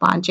5।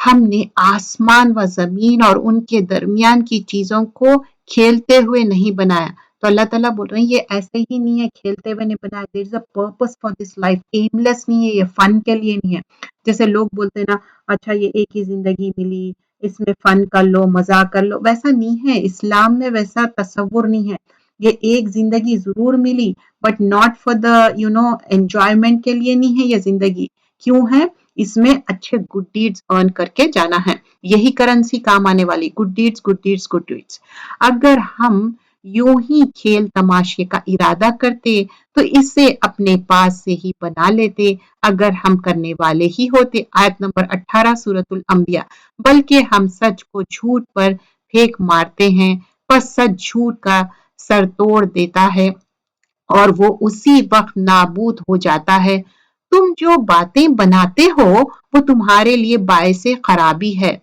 ہم نے آسمان و زمین اور ان کے درمیان کی چیزوں کو کھیلتے ہوئے نہیں بنایا. تو اللہ تعالیٰ بول رہے ہیں یہ ایسے ہی نہیں ہے، کھیلتے ہوئے نہیں بنایا. دیر از اے پرپس فار دس لائف، ایملیس نہیں ہے، یہ فن کے لیے نہیں ہے. جیسے لوگ بولتے ہیں نا، اچھا یہ ایک ہی زندگی ملی، اس میں فن کر لو، مزہ کر لو. ویسا نہیں ہے، اسلام میں ویسا تصور نہیں ہے. یہ ایک زندگی ضرور ملی، but not for the enjoyment کے لیے نہیں ہے یہ زندگی. کیوں ہے؟ اس میں اچھے گڈ ڈیڈز ارن کر کے جانا ہے. یہی کرنسی کام آنے والی، good deeds good deeds good deeds. اگر ہم یوں ہی کھیل تماشے کا ارادہ کرتے تو اسے اپنے پاس سے ہی بنا لیتے اگر ہم کرنے والے ہی ہوتے. آیت نمبر 18 سورۃ الانبیاء. بلکہ ہم سچ کو جھوٹ پر پھینک مارتے ہیں، پس سچ جھوٹ کا سر توڑ دیتا ہے اور وہ اسی وقت نابود ہو جاتا ہے. تم جو باتیں بناتے ہو وہ تمہارے لیے باعث خرابی ہے.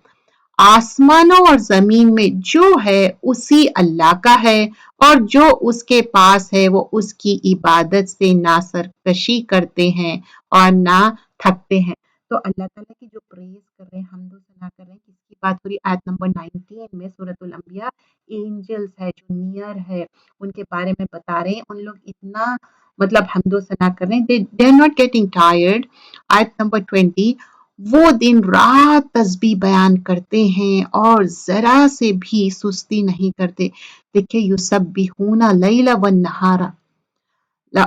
آسمانوں اور زمین میں جو ہے اسی اللہ کا ہے، اور جو اس کے پاس ہے وہ اس کی عبادت سے نہ سرکشی کرتے ہیں اور نہ تھکتے ہیں. تو اللہ تعالیٰ کی جو پریز کر رہے ہیں، حمد و ثنا کر رہے ہیں، کس کی بات ہو رہی؟ آیت نمبر 19 میں سورۃ الانبیاء. اینجلز ہے جو نیئر ہے، ان کے بارے میں بتا رہے ہیں. ان لوگ اتنا حمد و ثنا کر رہے ہیں. they are not getting tired. آیت نمبر 20. وہ دن رات تسبیح بیان کرتے ہیں اور ذرا سے بھی سستی نہیں کرتے. دیکھیں یسبحون اللیل والنہار،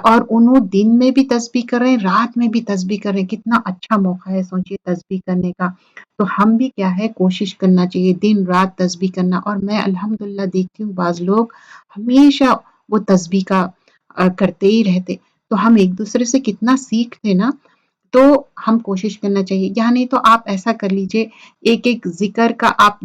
اور انہوں دن میں بھی تسبیح کر رہے ہیں، رات میں بھی تسبیح کر رہے ہیں. کتنا اچھا موقع ہے سوچئے تسبیح کرنے کا. تو ہم بھی کیا ہے، کوشش کرنا چاہیے دن رات تسبیح کرنا. اور میں الحمدللہ دیکھتی ہوں بعض لوگ ہمیشہ وہ تسبیح کا کرتے ہی رہتے. تو ہم ایک دوسرے سے کتنا سیکھتے نا. تو ہم کوشش کرنا چاہیے. یا نہیں تو آپ ایسا کر لیجئے، ایک ایک ذکر کا آپ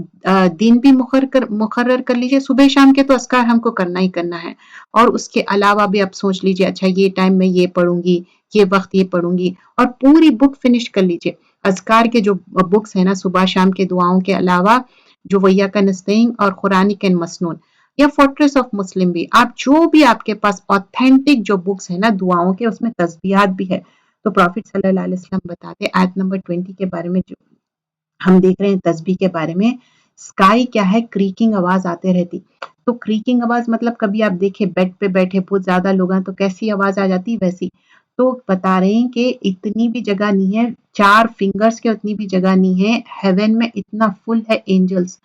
دن بھی مقرر کر لیجئے. صبح شام کے تو اذکار ہم کو کرنا ہی کرنا ہے، اور اس کے علاوہ بھی آپ سوچ لیجئے اچھا یہ ٹائم میں یہ پڑھوں گی، یہ وقت یہ پڑھوں گی، اور پوری بک فنش کر لیجئے. اذکار کے جو بکس ہیں نا، صبح شام کے دعاؤں کے علاوہ جو ویاک نستعین اور قرآنک مسنون یا فورٹریس آف مسلم بھی، آپ جو بھی آپ کے پاس آتھینٹک جو بکس ہیں نا دعاؤں کے، اس میں تسبیحات بھی ہے. تو پروفٹ صلی اللہ علیہ وسلم بتاتے آیت نمبر 20 کے بارے میں، جو ہم دیکھ رہے ہیں تسبیح کے بارے میں. سکائی کیا ہے، کریکنگ آواز آتے رہتی. تو کریکنگ آواز کبھی آپ دیکھیں بیڈ پہ بیٹھے بہت زیادہ لوگ ہیں تو کیسی آواز آ جاتی ویسی. تو بتا رہے ہیں کہ اتنی بھی جگہ نہیں ہے، 4 فنگرز کے اتنی بھی جگہ نہیں ہے. ہیون میں اتنا فل ہے اینجلز،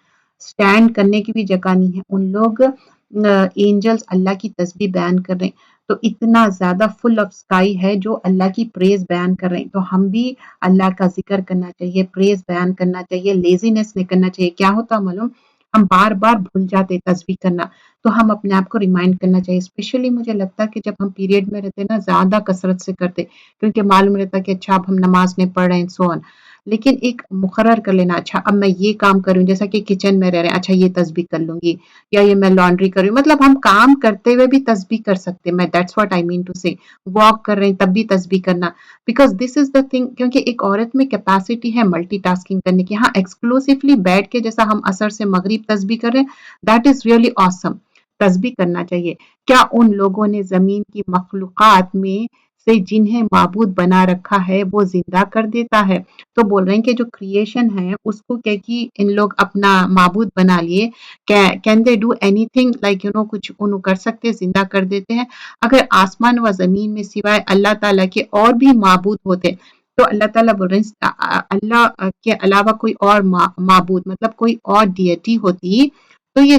سٹینڈ کرنے کی بھی جگہ نہیں ہے. ان لوگ اینجلز اللہ کی تسبیح بیان کر رہے ہیں. تو اتنا زیادہ فل آف سکائی ہے جو اللہ کی پریز بیان کر رہے ہیں. تو ہم بھی اللہ کا ذکر کرنا چاہیے، پریز بیان کرنا چاہیے، لیزینس نہیں کرنا چاہیے. کیا ہوتا معلوم، ہم بار بار بھول جاتے تسبیح کرنا. تو ہم اپنے آپ کو ریمائنڈ کرنا چاہیے. اسپیشلی مجھے لگتا ہے کہ جب ہم پیریڈ میں رہتے نا زیادہ کثرت سے کرتے، کیونکہ معلوم رہتا کہ اچھا اب ہم نماز نہیں پڑھ رہے ہیں سو آن. لیکن ایک مقرر کر لینا، اچھا اب میں یہ کام کروں، جیسا کہ کچن میں رہ رہے ہیں، اچھا یہ تسبیح کر لوں گی، یا یہ میں لانڈری کر رہی ہوں. ہم کام کرتے ہوئے بھی تسبیح کر سکتے. میں that's what I mean to say. Walk کر رہے ہیں تب بھی تسبیح کرنا، because this is the thing. کیونکہ ایک عورت میں کیپیسٹی ہے ملٹی ٹاسکنگ کرنے کی. ہاں ایکسکلوسیولی بیٹھ کے جیسا ہم عصر سے مغرب تسبیح کر رہے ہیں، دیٹ از ریئلی آسم. تسبیح کرنا چاہیے. کیا ان لوگوں نے زمین کی مخلوقات میں سے جنہیں معبود بنا رکھا ہے وہ زندہ کر دیتا ہے. تو بول رہے ہیں کہ جو کریشن ہے اس کو کیا کہ ان لوگ اپنا معبود بنا لیے. Can they do any thing like کچھ انہوں کر سکتے، زندہ کر دیتے ہیں. اگر آسمان و زمین میں سوائے اللہ تعالیٰ کے اور بھی معبود ہوتے تو اللہ تعالیٰ بول رہے ہیں اللہ کے علاوہ کوئی اور معبود کوئی اور ڈیٹی ہوتی تو یہ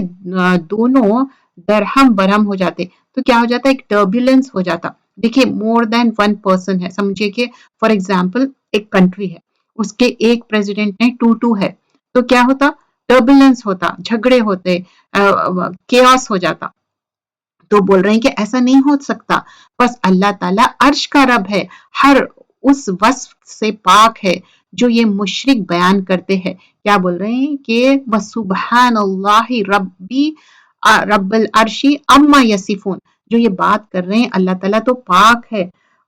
دونوں درہم برہم ہو جاتے. تو کیا ہو جاتا، ایک ٹربولنس ہو جاتا. دیکھیے مور دین ون پرسن ہے، سمجھے کہ فار ایگزامپل ایک کنٹری ہے، اس کے ایک پریزیڈنٹ نے 2 ہے، تو کیا ہوتا، ٹربولنس ہوتا، جھگڑے ہوتے، کیاس ہو جاتا. تو بول رہے ہیں کہ ایسا نہیں ہو سکتا. بس اللہ تعالیٰ عرش کا رب ہے، ہر اس وصف سے پاک ہے جو یہ مشرک بیان کرتے ہیں. کیا بول رہے ہیں کہ وَسُبْحَانَ اللَّهِ رب العرشی اما یصفون. جو یہ بات کر رہے ہیں اللہ تعالیٰ تو پاک ہے.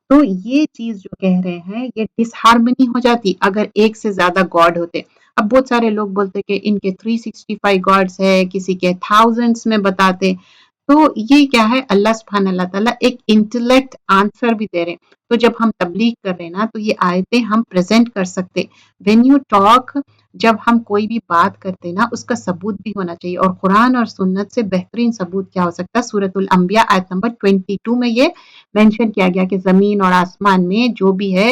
تو یہ چیز جو کہہ رہے ہیں یہ ڈس ہارمنی ہو جاتی اگر ایک سے زیادہ گاڈ ہوتے. اب بہت سارے لوگ بولتے کہ ان کے 365 گاڈز ہے، کسی کے 1000s میں بتاتے. تو یہ کیا ہے، اللہ سبحانہ اللہ تعالیٰ ایک انٹلیکٹ آنسر بھی دے رہے ہیں. تو جب ہم تبلیغ کر رہے ہیں نا تو یہ آیتیں ہم پریزنٹ کر سکتے. وین یو ٹاک، جب ہم کوئی بھی بات کرتے نا اس کا ثبوت بھی ہونا چاہیے، اور قرآن اور سنت سے بہترین ثبوت کیا ہو سکتا ہے؟ سورۃ الانبیاء آیت نمبر 22 میں یہ مینشن کیا گیا کہ زمین اور آسمان میں جو بھی ہے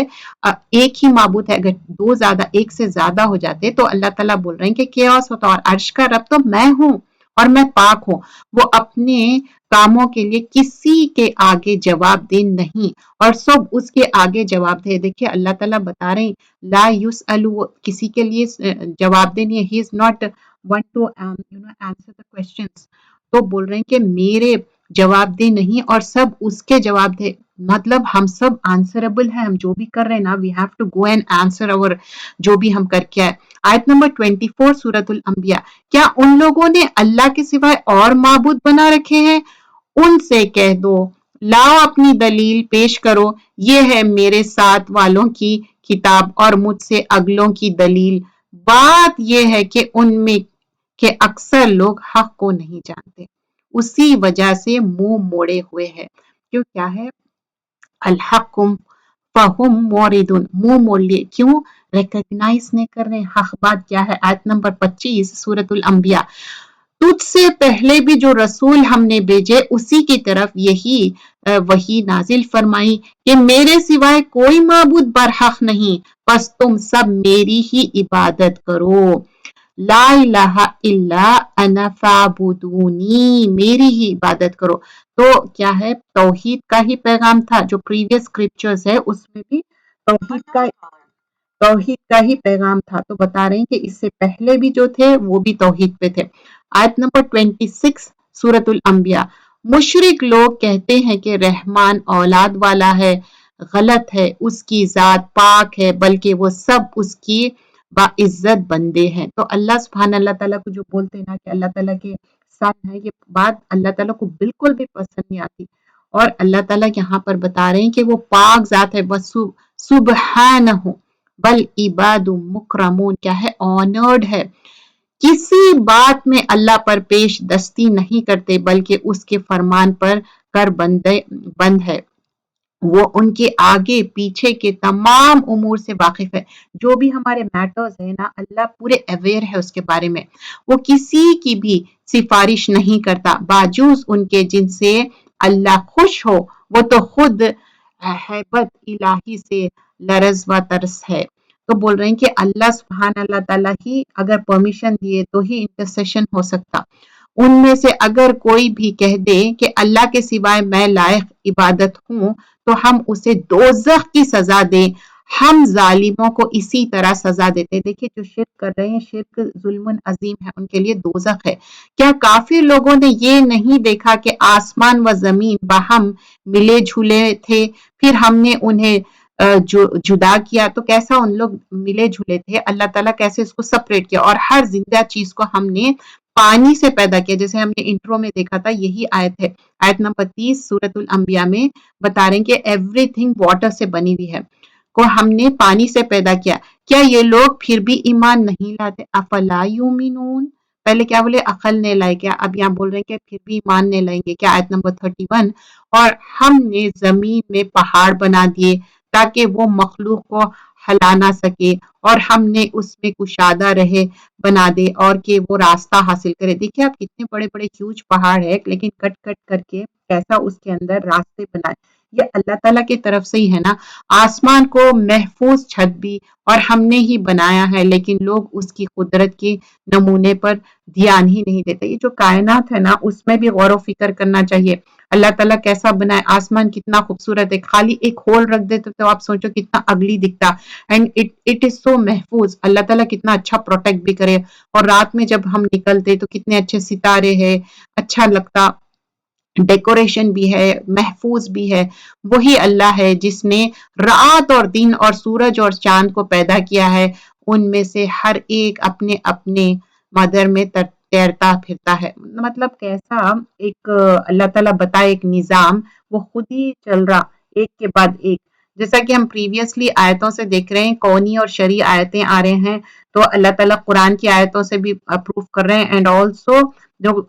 ایک ہی معبود ہے. اگر ایک سے زیادہ ہو جاتے تو اللہ تعالیٰ بول رہے ہیں کہ کیوس ہوتا، اور عرش کا رب تو میں ہوں اور میں پاک ہوں. وہ اپنے کاموں کے لیے کسی کے آگے جواب دہ نہیں، اور سب اس کے آگے جواب دہ. دیکھیے اللہ تعالیٰ بتا رہے ہیں لا یسأل، کسی کے لیے جواب دہ نہیں ہے. He is not one to answer the questions. تو بول رہے ہیں کہ میرے جواب دہ نہیں اور سب اس کے جواب دہ. مطلب ہم سب آنسربل ہیں، ہم جو بھی کر رہے ہیں نا we have to go and answer اور جو بھی ہم کر کے آئے. آیت نمبر 24 سورۃ الانبیاء. کیا ان لوگوں نے اللہ کے سوائے اور معبود بنا رکھے ہیں؟ ان سے کہہ دو لاؤ اپنی دلیل پیش کرو، یہ ہے میرے ساتھ والوں کی کتاب اور مجھ سے اگلوں کی دلیل. بات یہ ہے کہ ان میں کہ اکثر لوگ حق کو نہیں جانتے، اسی وجہ سے منہ موڑے ہوئے ہیں. کیوں کیا ہے؟ الحق فہم موردون، منہ موڑ لیے. کیوں؟ ریکگنائز نہیں کر رہے حق بات کیا ہے. آیت نمبر 25 سورۃ الانبیاء. تجھ سے پہلے بھی جو رسول ہم نے بھیجے اسی کی طرف یہی وحی نازل فرمائی کہ میرے سوائے کوئی معبود برحق نہیں، پس تم سب میری ہی عبادت کرو. لا الہ الا انا فاعبدونی، میری ہی عبادت کرو. تو کیا ہے؟ توحید کا ہی پیغام تھا. جو پریویس اسکرپچرز ہے اس میں بھی توحید کا ہی پیغام تھا. تو بتا رہے ہیں کہ اس سے پہلے بھی جو تھے وہ بھی توحید پہ تھے. آیت نمبر 26 سورۃ الانبیاء. مشرک لوگ کہتے ہیں کہ رحمان اولاد والا ہے. غلط ہے، اس کی ذات پاک ہے، بلکہ وہ سب اس کی باعزت بندے ہیں. تو اللہ سبحانہ اللہ تعالیٰ کو جو بولتے ہیں نا کہ اللہ تعالیٰ کے ساتھ ہے، یہ بات اللہ تعالیٰ کو بالکل بھی پسند نہیں آتی. اور اللہ تعالیٰ یہاں پر بتا رہے ہیں کہ وہ پاک ذات ہے. سبحانہ بل عباد مکرمون، کیا ہے؟ آنرڈ ہے. کسی بات میں اللہ پر پیش دستی نہیں کرتے بلکہ اس کے فرمان پر کر بند ہے. وہ ان کے آگے پیچھے کے تمام امور سے واقف ہے. جو بھی ہمارے میٹرز ہیں نا اللہ پورے اویئر ہے اس کے بارے میں. وہ کسی کی بھی سفارش نہیں کرتا باجوز ان کے جن سے اللہ خوش ہو. وہ تو خود ہیبت الہی سے لرز و ترس ہے. تو بول رہے ہیں کہ اللہ سبحان اللہ تعالیٰ ہی اگر پرمیشن دیے تو ہی انٹرسیشن ہو سکتا. ان میں سے اگر کوئی بھی کہہ دے کہ اللہ کے سوائے میں لائق عبادت ہوں تو ہم اسے دوزخ کی سزا دیں. ہم ظالموں کو اسی طرح سزا دیتے. دیکھیں جو شرک کر رہے ہیں، شرک ظلم عظیم ہے، ان کے لیے دوزخ ہے. کیا کافر لوگوں نے یہ نہیں دیکھا کہ آسمان و زمین باہم ملے جھولے تھے، پھر ہم نے انہیں جدا کیا؟ تو کیسا ان لوگ ملے جھولے تھے، اللہ تعالیٰ کیسے اس کو سپریٹ کیا. اور ہر زندہ چیز کو ہم نے پانی سے پیدا کیا، جیسے ہم نے انٹرو میں دیکھا تھا. یہی آیت ہے آیت نمبر 30 سورۃ الانبیاء میں بتا رہے ہیں کہ ایوری تھنگ واٹر سے بنی ہوئی ہے، کو ہم نے پانی سے پیدا کیا. کیا یہ لوگ پھر بھی ایمان نہیں لاتے؟ افلا یؤمنون. پہلے کیا بولے؟ عقل نہیں لائے. کیا اب یہاں بول رہے ہیں کہ پھر بھی ایمان نہیں لائیں گے؟ کیا آیت نمبر 31. اور ہم نے زمین میں پہاڑ بنا دیے تاکہ وہ مخلوق کو ہلا نہ سکے، اور ہم نے اس میں کشادہ رہے بنا دے اور کہ وہ راستہ حاصل کرے. دیکھیے آپ کتنے بڑے بڑے ہیوج پہاڑ ہے لیکن کٹ کٹ کر کے کیسا اس کے اندر راستے بنائے. یہ اللہ تعالیٰ کی طرف سے ہی ہے نا. آسمان کو محفوظ چھت بھی اور ہم نے ہی بنایا ہے، لیکن لوگ اس کی قدرت کے نمونے پر دھیان ہی نہیں دیتے. یہ جو کائنات ہے نا اس میں بھی غور و فکر کرنا چاہیے. اللہ تعالیٰ کیسا بنائے، آسمان کتنا خوبصورت ہے. خالی ایک ہول رکھ دیتے تو آپ سوچو کتنا اگلی دکھتا. اینڈ اٹ از سو محفوظ. اللہ تعالیٰ کتنا اچھا پروٹیکٹ بھی کرے. اور رات میں جب ہم نکلتے تو کتنے اچھے ستارے ہیں، اچھا لگتا. ڈیکوریشن بھی ہے، محفوظ بھی ہے. وہی اللہ ہے جس نے رات اور دن اور سورج اور چاند کو پیدا کیا ہے. ان میں سے ہر ایک اپنے اپنے مدر میں تیرتا پھرتا ہے. مطلب کیسا ایک اللہ تعالیٰ بتائے ایک نظام، وہ خود ہی چل رہا ایک کے بعد ایک. جیسا کہ ہم پریویسلی آیتوں سے دیکھ رہے ہیں، کونی اور شرعی آیتیں آ رہے ہیں، تو اللہ تعالیٰ قرآن کی آیتوں سے بھی اپروو کر رہے ہیں، اینڈ آلسو جو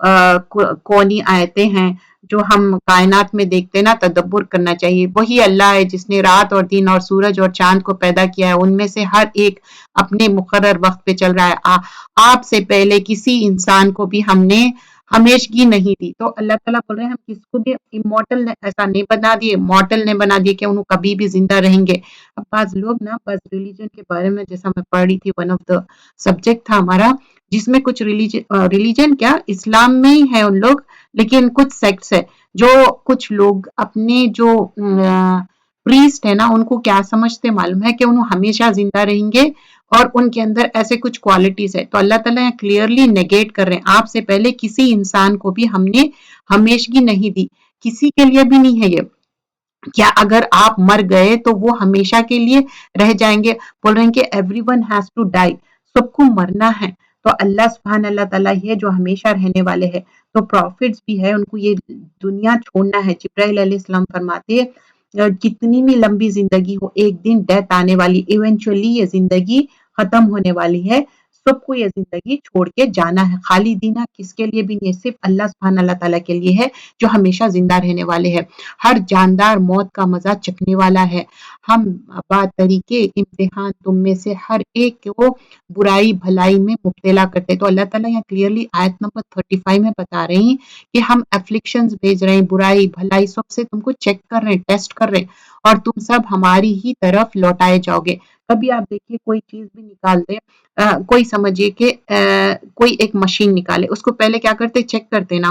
کونی آیتیں ہیں جو ہم کائنات میں دیکھتے ہیں نا، تدبر کرنا چاہیے. وہی اللہ ہے جس نے رات اور دن اور سورج اور چاند کو پیدا کیا ہے، ان میں سے ہر ایک اپنے مقرر وقت پہ چل رہا ہے. آپ سے پہلے کسی انسان کو بھی ہم نے ہمیشگی نہیں دی. تو اللہ تعالیٰ بول رہے ہیں ہم کس کو بھی امورٹل ایسا نہیں بنا دیے، مورٹل نہیں بنا دیے کہ انہوں کبھی بھی زندہ رہیں گے. اب بعض لوگ نا بس ریلیجن کے بارے میں، جیسا میں پڑھ رہی تھی، ون آف دا سبجیکٹ تھا ہمارا، جس میں کچھ ریلیجن کیا اسلام میں ہی ہے ان لوگ، لیکن کچھ سیکٹس ہے جو کچھ لوگ اپنے جو پریسٹ ہے نا ان کو کیا سمجھتے معلوم ہے کہ انہوں ہمیشہ زندہ رہیں گے اور ان کے اندر ایسے کچھ کوالٹیز ہے. تو اللہ تعالیٰ کلیئرلی نیگیٹ کر رہے ہیں آپ سے پہلے کسی انسان کو بھی ہم نے ہمیشگی نہیں دی، کسی کے لیے بھی نہیں ہے یہ. کیا اگر آپ مر گئے تو وہ ہمیشہ کے لیے رہ جائیں گے؟ بول رہے ہیں کہ everyone has to die, سب کو مرنا ہے. تو اللہ سبحان اللہ تعالیٰ یہ جو ہمیشہ رہنے والے ہیں، تو پروفٹس بھی ہے ان کو یہ دنیا چھوڑنا ہے. جبرائیل علیہ السلام فرماتے ہیں کتنی بھی لمبی زندگی ہو، ایک دن ڈیتھ آنے والی، ایونچولی یہ زندگی ختم ہونے والی ہے. سب کو یہ زندگی چھوڑ کے جانا ہے. خالی دینا کس کے لیے بھی نہیں، صرف اللہ سبحانہ اللہ تعالیٰ کے لیے ہے جو ہمیشہ زندہ رہنے والے ہیں. ہر جاندار موت کا مزہ چکھنے والا ہے. ہم بات طریقے امتحان تم میں سے ہر ایک کو برائی بھلائی میں مبتلا کرتے. تو اللہ تعالیٰ یہاں کلیئرلی آیت نمبر 35 میں بتا رہے ہیں کہ ہم افلکشنز بھیج رہے ہیں، برائی بھلائی سب سے تم کو چیک کر رہے ہیں، ٹیسٹ کر رہے ہیں، اور تم سب ہماری ہی طرف لوٹائے جاؤ گے. کبھی آپ دیکھیے کوئی چیز بھی نکالتے، کوئی سمجھیے کہ کوئی ایک مشین نکالے، اس کو پہلے کیا کرتے، چیک کرتے نا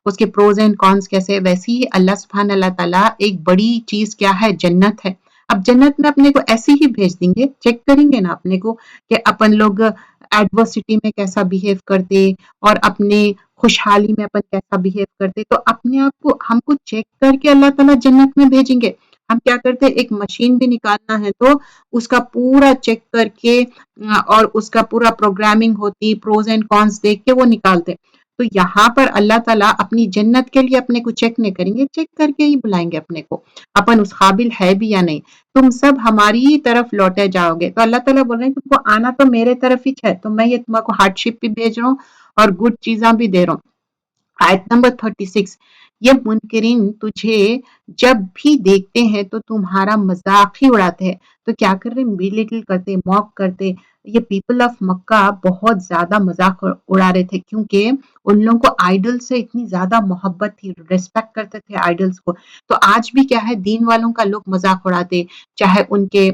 اس کے پروز اینڈ کونس کیسے. ویسے ہی اللہ سبحانہ اللہ تعالیٰ ایک بڑی چیز کیا ہے، جنت ہے. اب جنت میں اپنے کو ایسے ہی بھیج دیں گے، چیک کریں گے نا اپنے کو کہ اپن لوگ ایڈورسٹی میں کیسا بیہیو کرتے اور اپنے خوشحالی میں اپن کیسا بیہیو کرتے. تو اپنے آپ کو ہم کو چیک کر کے اللہ تعالیٰ جنت میں بھیجیں گے. ہم کیا کرتے، ایک مشین بھی نکالنا ہے تو اس کا پورا چیک کر کے اور اس کا پورا پروگرامنگ ہوتی، پروز اینڈ کونس دیکھ کے وہ نکالتے. تو یہاں پر اللہ تعالیٰ اپنی جنت کے لیے اپنے کو چیک نہیں کریں گے، چیک کر کے ہی بلائیں گے اپنے کو اپن اس قابل ہے بھی یا نہیں. تم سب ہماری ہی طرف لوٹے جاؤ گے. تو اللہ تعالیٰ بول رہے ہیں تم کو آنا تو میرے طرف ہی ہے، تو میں یہ تمہیں کو ہارڈ شپ بھی بھیج رہا ہوں اور گڈ چیزاں بھی دے رہا ہوں. آیت نمبر 36، یہ منکرین تجھے جب بھی دیکھتے ہیں تو تمہارا مذاق ہی اڑاتے ہیں. تو کیا کر رہے، بیلیٹل کرتے، موک کرتے. یہ پیپل آف مکہ بہت زیادہ مذاق اڑا رہے تھے، کیونکہ ان لوگوں کو آئیڈل سے اتنی زیادہ محبت تھی، ریسپیکٹ کرتے تھے آئیڈلز کو. تو آج بھی کیا ہے، دین والوں کا لوگ مذاق اڑاتے، چاہے ان کے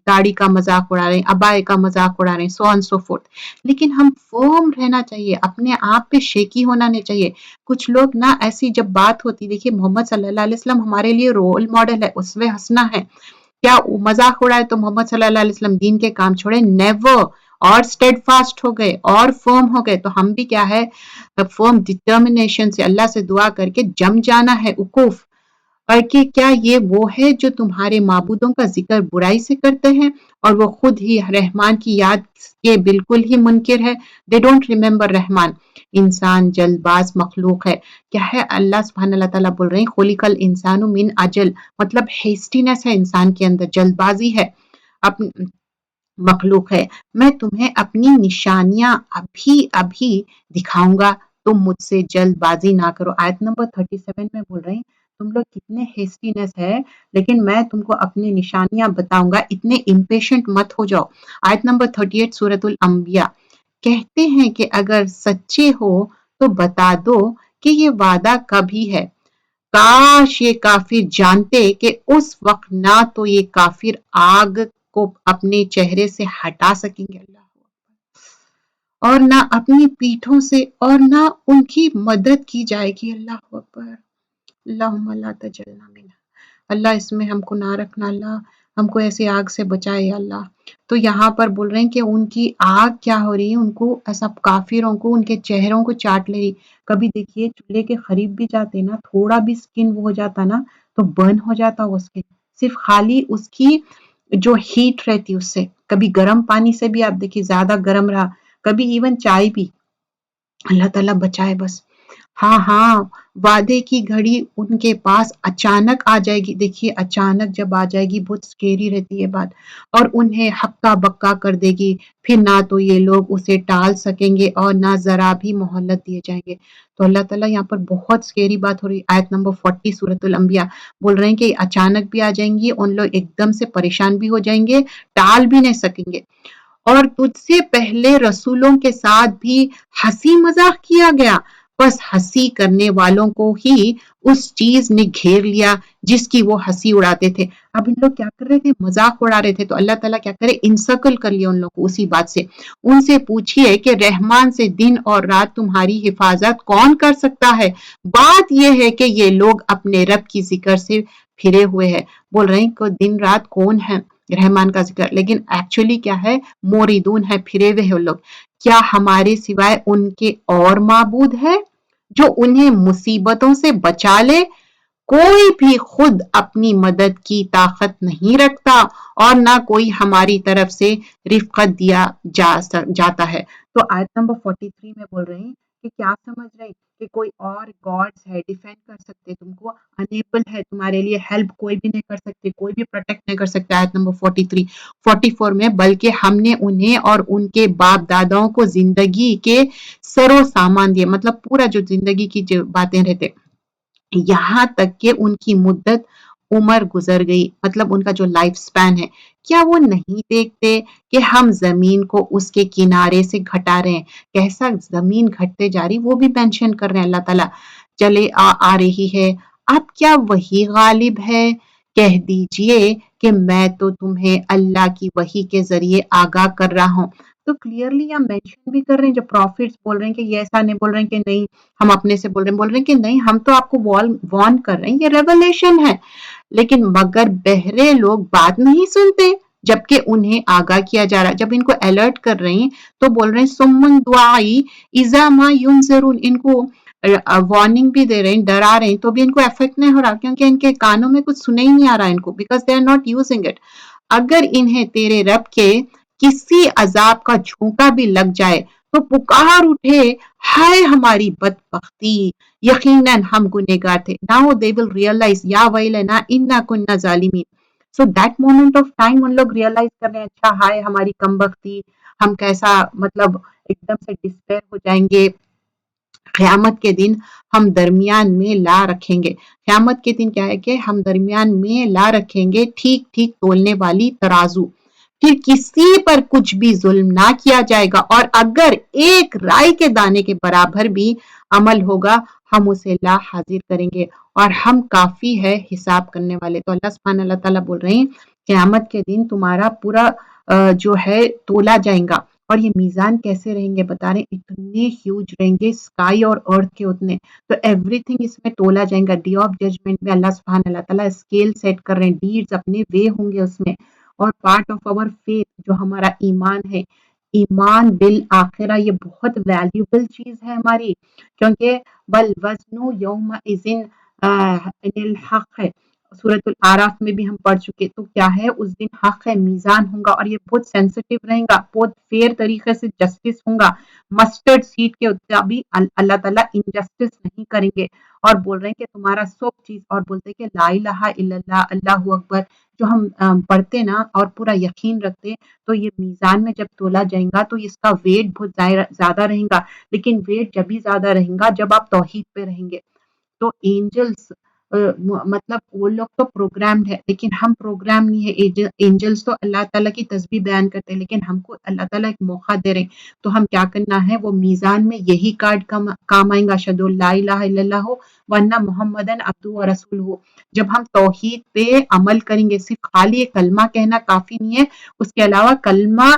داڑھی کا مذاق اڑا رہے ہیں، ابائے کا مذاق اڑا رہے ہیں، سو آن سو فورتھ. لیکن ہم فرم رہنا چاہیے، اپنے آپ پہ شیکی ہونا نہیں چاہیے. کچھ لوگ نا ایسی جب بات ہوتی، دیکھیے محمد صلی اللہ علیہ وسلم ہمارے لیے رول ماڈل ہے، اسوہ حسنہ ہے. کیا مذاق اڑائے تو محمد صلی اللہ علیہ وسلم دین کے کام چھوڑے؟ نیور. اور اسٹیڈ فاسٹ ہو گئے اور فرم ہو گئے. تو ہم بھی کیا ہے، فرم ڈٹرمنیشن سے اللہ سے دعا کر کے جم جانا ہے، وقوف. اور کہ کیا یہ وہ ہے جو تمہارے معبودوں کا ذکر برائی سے کرتے ہیں اور وہ خود ہی رحمان کی یاد کے بالکل ہی منکر ہے. دے ڈونٹ ریممبر رحمان. انسان جلد باز مخلوق ہے. کیا ہے، اللہ سبحانہ اللہ تعالیٰ بول رہے ہیں خلق الانسان من عجل، مطلب ہیسٹینس ہے انسان کے اندر، جلد بازی ہے، مخلوق ہے. میں تمہیں اپنی نشانیاں ابھی دکھاؤں گا، تم مجھ سے جلد بازی نہ کرو. آیت نمبر 37 میں بول رہے ہیں تم لوگ کتنے ہیسٹینس ہے، لیکن میں تم کو اپنی نشانیاں بتاؤں گا، اتنے امپیشنٹ مت ہو جاؤ. آیت نمبر 38 سورۃ الانبیاء، کہتے ہیں کہ اگر سچے ہو تو بتا دو کہ یہ وعدہ کبھی ہے. کاش یہ کافر جانتے کہ اس وقت نہ تو یہ کافر آگ کو اپنے چہرے سے ہٹا سکیں گے، اللہ اور نہ اپنی پیٹھوں سے، اور نہ ان کی مدد کی جائے گی. اللہ اکبر. اللہم لا تجلنا منہ. اللہ اس میں ہم کو نہ رکھنا، اللہ ہم کو ایسے آگ سے بچائے اللہ. تو یہاں پر بول رہے ہیں کہ ان کی آگ کیا ہو رہی ہے، ان کو ایسا کافروں کو ان کے چہروں کو چاٹ لے رہی. کبھی دیکھیے چولہے کے قریب بھی جاتے نا، تھوڑا بھی سکن وہ ہو جاتا نا تو برن ہو جاتا وہ سکن، صرف خالی اس کی جو ہیٹ رہتی اس سے. کبھی گرم پانی سے بھی آپ دیکھیے زیادہ گرم رہا، کبھی ایون چائے بھی. اللہ تعالیٰ بچائے بس. ہاں ہاں، وعدے کی گھڑی ان کے پاس اچانک آ جائے گی. دیکھیے اچانک جب آ جائے گی بہت سکیری رہتی ہے بات، اور انہیں ہکا بکا کر دے گی. پھر نہ تو یہ لوگ اسے ٹال سکیں گے اور نہ ذرا بھی مہلت دیے جائیں گے. تو اللہ تعالیٰ یہاں پر بہت سکیری بات ہو رہی ہے. آیت نمبر 40 سورۃ الانبیاء بول رہے ہیں کہ اچانک بھی آ جائیں گی، ان لوگ ایک دم سے پریشان بھی ہو جائیں گے، ٹال بھی نہیں سکیں گے. اور تجھ سے پہلے رسولوں کے ساتھ بھی ہنسی مذاق کیا گیا، بس ہنسی کرنے والوں کو ہی اس چیز نے گھیر لیا جس کی وہ ہنسی اڑاتے تھے. اب ان لوگ کیا کر رہے تھے؟ مذاق اڑا رہے تھے. تو اللہ تعالیٰ کیا کرے؟ انسرکل کر لیا ان لوگ کو اسی بات سے. ان سے پوچھئے کہ رحمان سے دن اور رات تمہاری حفاظت کون کر سکتا ہے؟ بات یہ ہے کہ یہ لوگ اپنے رب کی ذکر سے پھرے ہوئے ہیں. بول رہے ہیں کہ دن رات کون ہے؟ رحمان کا ذکر. لیکن ایکچولی کیا ہے؟ موریدون ہے، پھرے ہوئے ہیں وہ لوگ. کیا ہمارے سوائے ان کے اور معبود ہے جو انہیں مصیبتوں سے بچا لے؟ کوئی بھی خود اپنی مدد کی طاقت نہیں رکھتا اور نہ کوئی ہماری طرف سے رفقت دیا جاتا ہے. تو آیت نمبر 43 میں بول رہے ہیں کہ کیا سمجھ رہے ہیں کہ کوئی اور گاڈز ہے ڈیفینڈ کر سکتے تم کو؟ انیبل ہے تمہارے لیے، ہیلپ کوئی بھی نہیں کر سکتے، کوئی بھی پروٹیکٹ نہیں کر سکتا. آیت نمبر 43 44 میں بلکہ ہم نے انہیں اور ان کے باپ داداؤں کو زندگی کے سر و سامان دیے، مطلب پورا جو زندگی کی جو باتیں رہتے، یہاں تک کہ ان کی مدت عمر گزر گئی، مطلب ان کا جو لائف سپین ہے. کیا وہ نہیں دیکھتے کہ ہم زمین کو اس کے کنارے سے گھٹا رہے ہیں؟ کیسا زمین گھٹتے جا رہی وہ بھی مینشن کر رہے ہیں اللہ تعالیٰ. چلے آ رہی ہے. اب کیا وہی غالب ہے؟ کہہ دیجئے کہ میں تو تمہیں اللہ کی وحی کے ذریعے آگاہ کر رہا ہوں. تو کلیئرلی یہاں مینشن بھی کر رہے ہیں، جو پروفٹس بول رہے ہیں کہ یہ ایسا نہیں بول رہے ہیں کہ نہیں ہم اپنے سے بول رہے ہیں کہ نہیں ہم تو آپ کو وارن کر رہے ہیں، یہ ریولیشن ہے. لیکن مگر بہرے لوگ بات نہیں سنتے جبکہ انہیں آگاہ کیا جا رہا ہے. جب ان کو الرٹ کر رہے ہیں تو بول رہے ہیں سمن دعائی اذا ما ینذرون، ان کو وارننگ بھی دے رہے ہیں، ڈرا رہے ہیں، تو بھی ان کو افیکٹ نہیں ہو رہا کیونکہ ان کے کانوں میں کچھ سنے ہی نہیں آ رہا ان کو، because they are not using it. اگر انہیں تیرے رب کے کسی عذاب کا جھونکا بھی لگ جائے تو پکار اٹھے، ہائے ہماری بدبختی، یقیناً ہم گنہگار تھے. Now they will realize یا ویلنا انا کننا ظالمین. So that moment of time ان لوگ ریئلائز کر رہے ہیں اچھا ہائے ہماری کم بختی، ہم کیسا مطلب ایک دم سے ڈسپیر ہو جائیں گے. قیامت کے دن ہم درمیان میں لا رکھیں گے. قیامت کے دن کیا ہے کہ ہم درمیان میں لا رکھیں گے ٹھیک ٹھیک تولنے والی ترازو. پھر کسی پر کچھ بھی ظلم نہ کیا جائے گا، اور اگر ایک رائی کے دانے کے برابر بھی عمل ہوگا ہم اسے لا حاضر کریں گے، اور ہم کافی ہے حساب کرنے والے. تو اللہ سبحانہ اللہ تعالیٰ بول رہے ہیں قیامت کے دن تمہارا پورا جو ہے تولا جائیں گا. اور یہ میزان کیسے رہیں گے بتا رہے ہیں، اتنے ہیوج رہیں گے اسکائی اور ارتھ کے اتنے. تو ایوری تھنگ اس میں تولا جائیں گا. ڈے آف ججمنٹ میں اللہ سبحانہ اللہ تعالیٰ اسکیل سیٹ کر رہے ہیں، ڈیڈز اپنے وے ہوں گے اس میں. اور پارٹ آف آور فیتھ جو ہمارا ایمان ہے، ایمان بالآخرہ، یہ بہت ویلیوبل چیز ہے ہماری، کیونکہ والوزن یومئذ الحق ہے. سورۃ الاعراف میں بھی ہم پڑھ چکے. تو کیا ہے اس دن حق ہے، میزان ہوگا، اور یہ بہت سینسٹیو رہے گا، بہت فیئر طریقے سے جسٹس ہوگا. مسٹرڈ سیٹ کے اتنا بھی اللہ تعالیٰ انجسٹس نہیں کریں گے. اور بول رہے ہیں کہ تمہارا سب چیز، اور بولتے ہیں کہ لا الہ الا اللہ، اللہ اکبر جو ہم پڑھتے نا اور پورا یقین رکھتے، تو یہ میزان میں جب تولا جائیں گا تو اس کا ویٹ بہت زیادہ رہے گا. لیکن ویٹ جب بھی زیادہ رہے گا جب آپ توحید پہ رہیں گے. تو اینجلز مطلب وہ لوگ تو پروگرامڈ ہے، لیکن ہم پروگرام نہیں ہے. اینجلز تو اللہ تعالیٰ کی تسبیح بیان کرتے ہیں، لیکن ہم کو اللہ تعالیٰ ایک موقع دے رہے ہیں. تو ہم کیا کرنا ہے؟ وہ میزان میں یہی کارڈ کام آئیں گا، اشہد ان لا الہ الا اللہ وان محمدن عبدہ و رسولہ. جب ہم توحید پہ عمل کریں گے، صرف خالی کلمہ کہنا کافی نہیں ہے، اس کے علاوہ کلمہ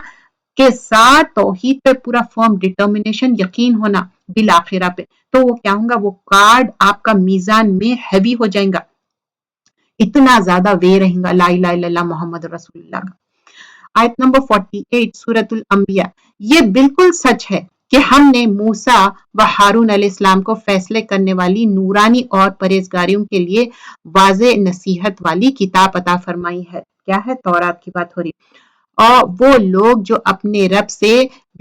کے ساتھ توحید پہ پورا فرم ڈٹرمنیشن، یقین ہونا بالآخرہ پہ، تو وہ کیا ہوگا؟ وہ کارڈ آپ کا میزان میں ہیوی ہو جائے گا. اتنا زیادہ وے رہے گا لا الہ الا اللہ محمد رسول اللہ کا. آیت نمبر 48 سورۃ الانبیاء. یہ بالکل سچ ہے کہ ہم نے موسیٰ و ہارون علیہ السلام کو فیصلے کرنے والی نورانی اور پرہیزگاریوں کے لیے واضح نصیحت والی کتاب عطا فرمائی ہے. کیا ہے؟ تورات کی بات ہو رہی. اور وہ لوگ جو اپنے رب سے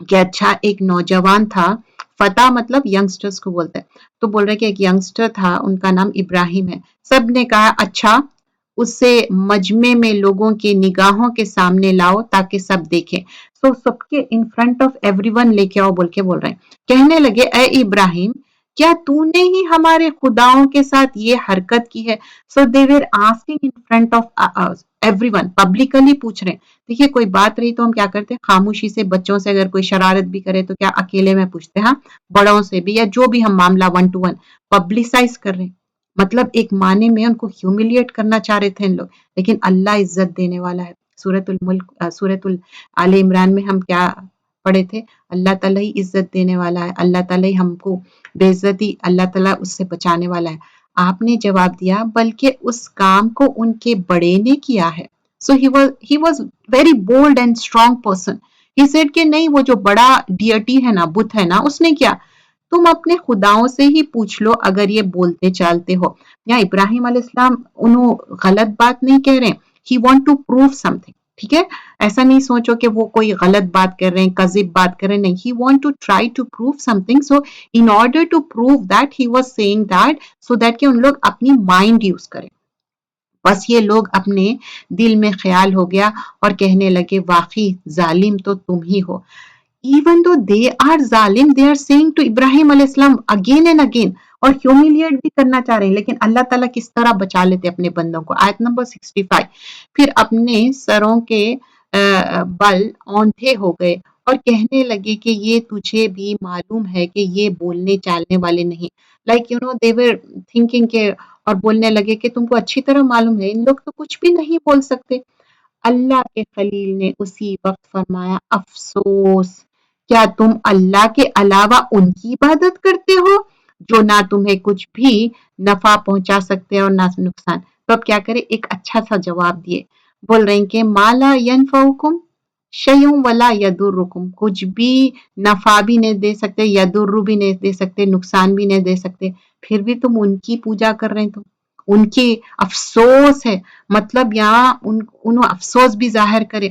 کہ اچھا ایک نوجوان تھا، فتح مطلب ینگسٹرز کو بولتے ہیں، تو بول رہے کہ ایک ینگسٹر تھا، ان کا نام ابراہیم ہے، سب نے کہا اچھا اسے مجمع میں لوگوں کی نگاہوں کے سامنے لاؤ تاکہ سب دیکھیں، سو سب کے ان فرنٹ آف ایوری ون لے کے آؤ بول کے بول رہے ہیں، کہنے لگے اے ابراہیم کیا تو نے ہی ہمارے خداؤں کے ساتھ یہ حرکت کی ہے؟ So they were asking in front of everyone, publicly پوچھ رہے ہیں۔ دیکھیے کوئی بات رہی تو ہم کیا کرتے ہیں، خاموشی سے بچوں سے اگر کوئی شرارت بھی کرے تو کیا اکیلے میں پوچھتے ہیں، ہاں بڑوں سے بھی، یا جو بھی ہم معاملہ ون ٹو ون پبلسائز کر رہے ہیں، مطلب ایک معنی میں ان کو ہیوملیٹ کرنا چاہ رہے تھے ان لوگ، لیکن اللہ عزت دینے والا ہے۔ سورۃ الملک سورۃ آل عمران میں ہم کیا پڑھے تھے، اللہ تعالیٰ ہی عزت دینے والا ہے، اللہ تعالیٰ ہی ہم کو بے عزتی، اللہ تعالیٰ اس سے بچانے والا ہے۔ آپ نے جواب دیا بلکہ اس کام کو ان کے بڑے نے کیا ہے۔ So he was very bold and strong person. He said کہ نہیں وہ جو بڑا ڈیٹی ہے نا، بت ہے نا، اس نے کیا، تم اپنے خداؤں سے ہی پوچھ لو اگر یہ بولتے چالتے ہو۔ یہاں ابراہیم علیہ السلام انہوں غلط بات نہیں کہہ رہے ہیں، he want to prove something، ٹھیک ہے، ایسا نہیں سوچو کہ وہ کوئی غلط بات کر رہے ہیں، کذب بات کر رہے ہیں، نہیں، he want to try to prove something. So in order to prove that he was saying that so that کہ ان لوگ اپنی مائنڈ یوز کریں۔ بس یہ لوگ اپنے دل میں خیال ہو گیا اور کہنے لگے واقعی ظالم تو تم ہی ہو۔ Even though they are ظالم, they are saying to ابراہیم علیہ السلام again and again اور humiliate بھی کرنا چاہ رہے ہیں، لیکن اللہ تعالیٰ کس طرح بچا لیتے اپنے بندوں کو۔ آیت نمبر 65، پھر اپنے سروں کے بل اوندھے ہو گئے اور کہنے لگے کہ یہ تجھے بھی معلوم ہے کہ یہ بولنے چالنے والے نہیں، like they were thinking کہ، اور بولنے لگے کہ تم کو اچھی طرح معلوم ہے ان لوگ تو کچھ بھی نہیں بول سکتے۔ اللہ کے خلیل نے اسی وقت فرمایا افسوس، کیا تم اللہ کے علاوہ ان کی عبادت کرتے ہو جو نہ تمہیں کچھ بھی نفع پہنچا سکتے اور نہ نقصان۔ تو اب کیا کرے، ایک اچھا سا جواب دیے، بول رہے ہیں کہ مالا ینفعکم شیء ولا یضرکم، کچھ بھی نفع بھی نہیں دے سکتے، یضر بھی نہیں دے سکتے، نقصان بھی نہیں دے سکتے، پھر بھی تم ان کی پوجا کر رہے ہیں، تو ان کی افسوس ہے، مطلب یہاں انہوں افسوس بھی ظاہر کرے،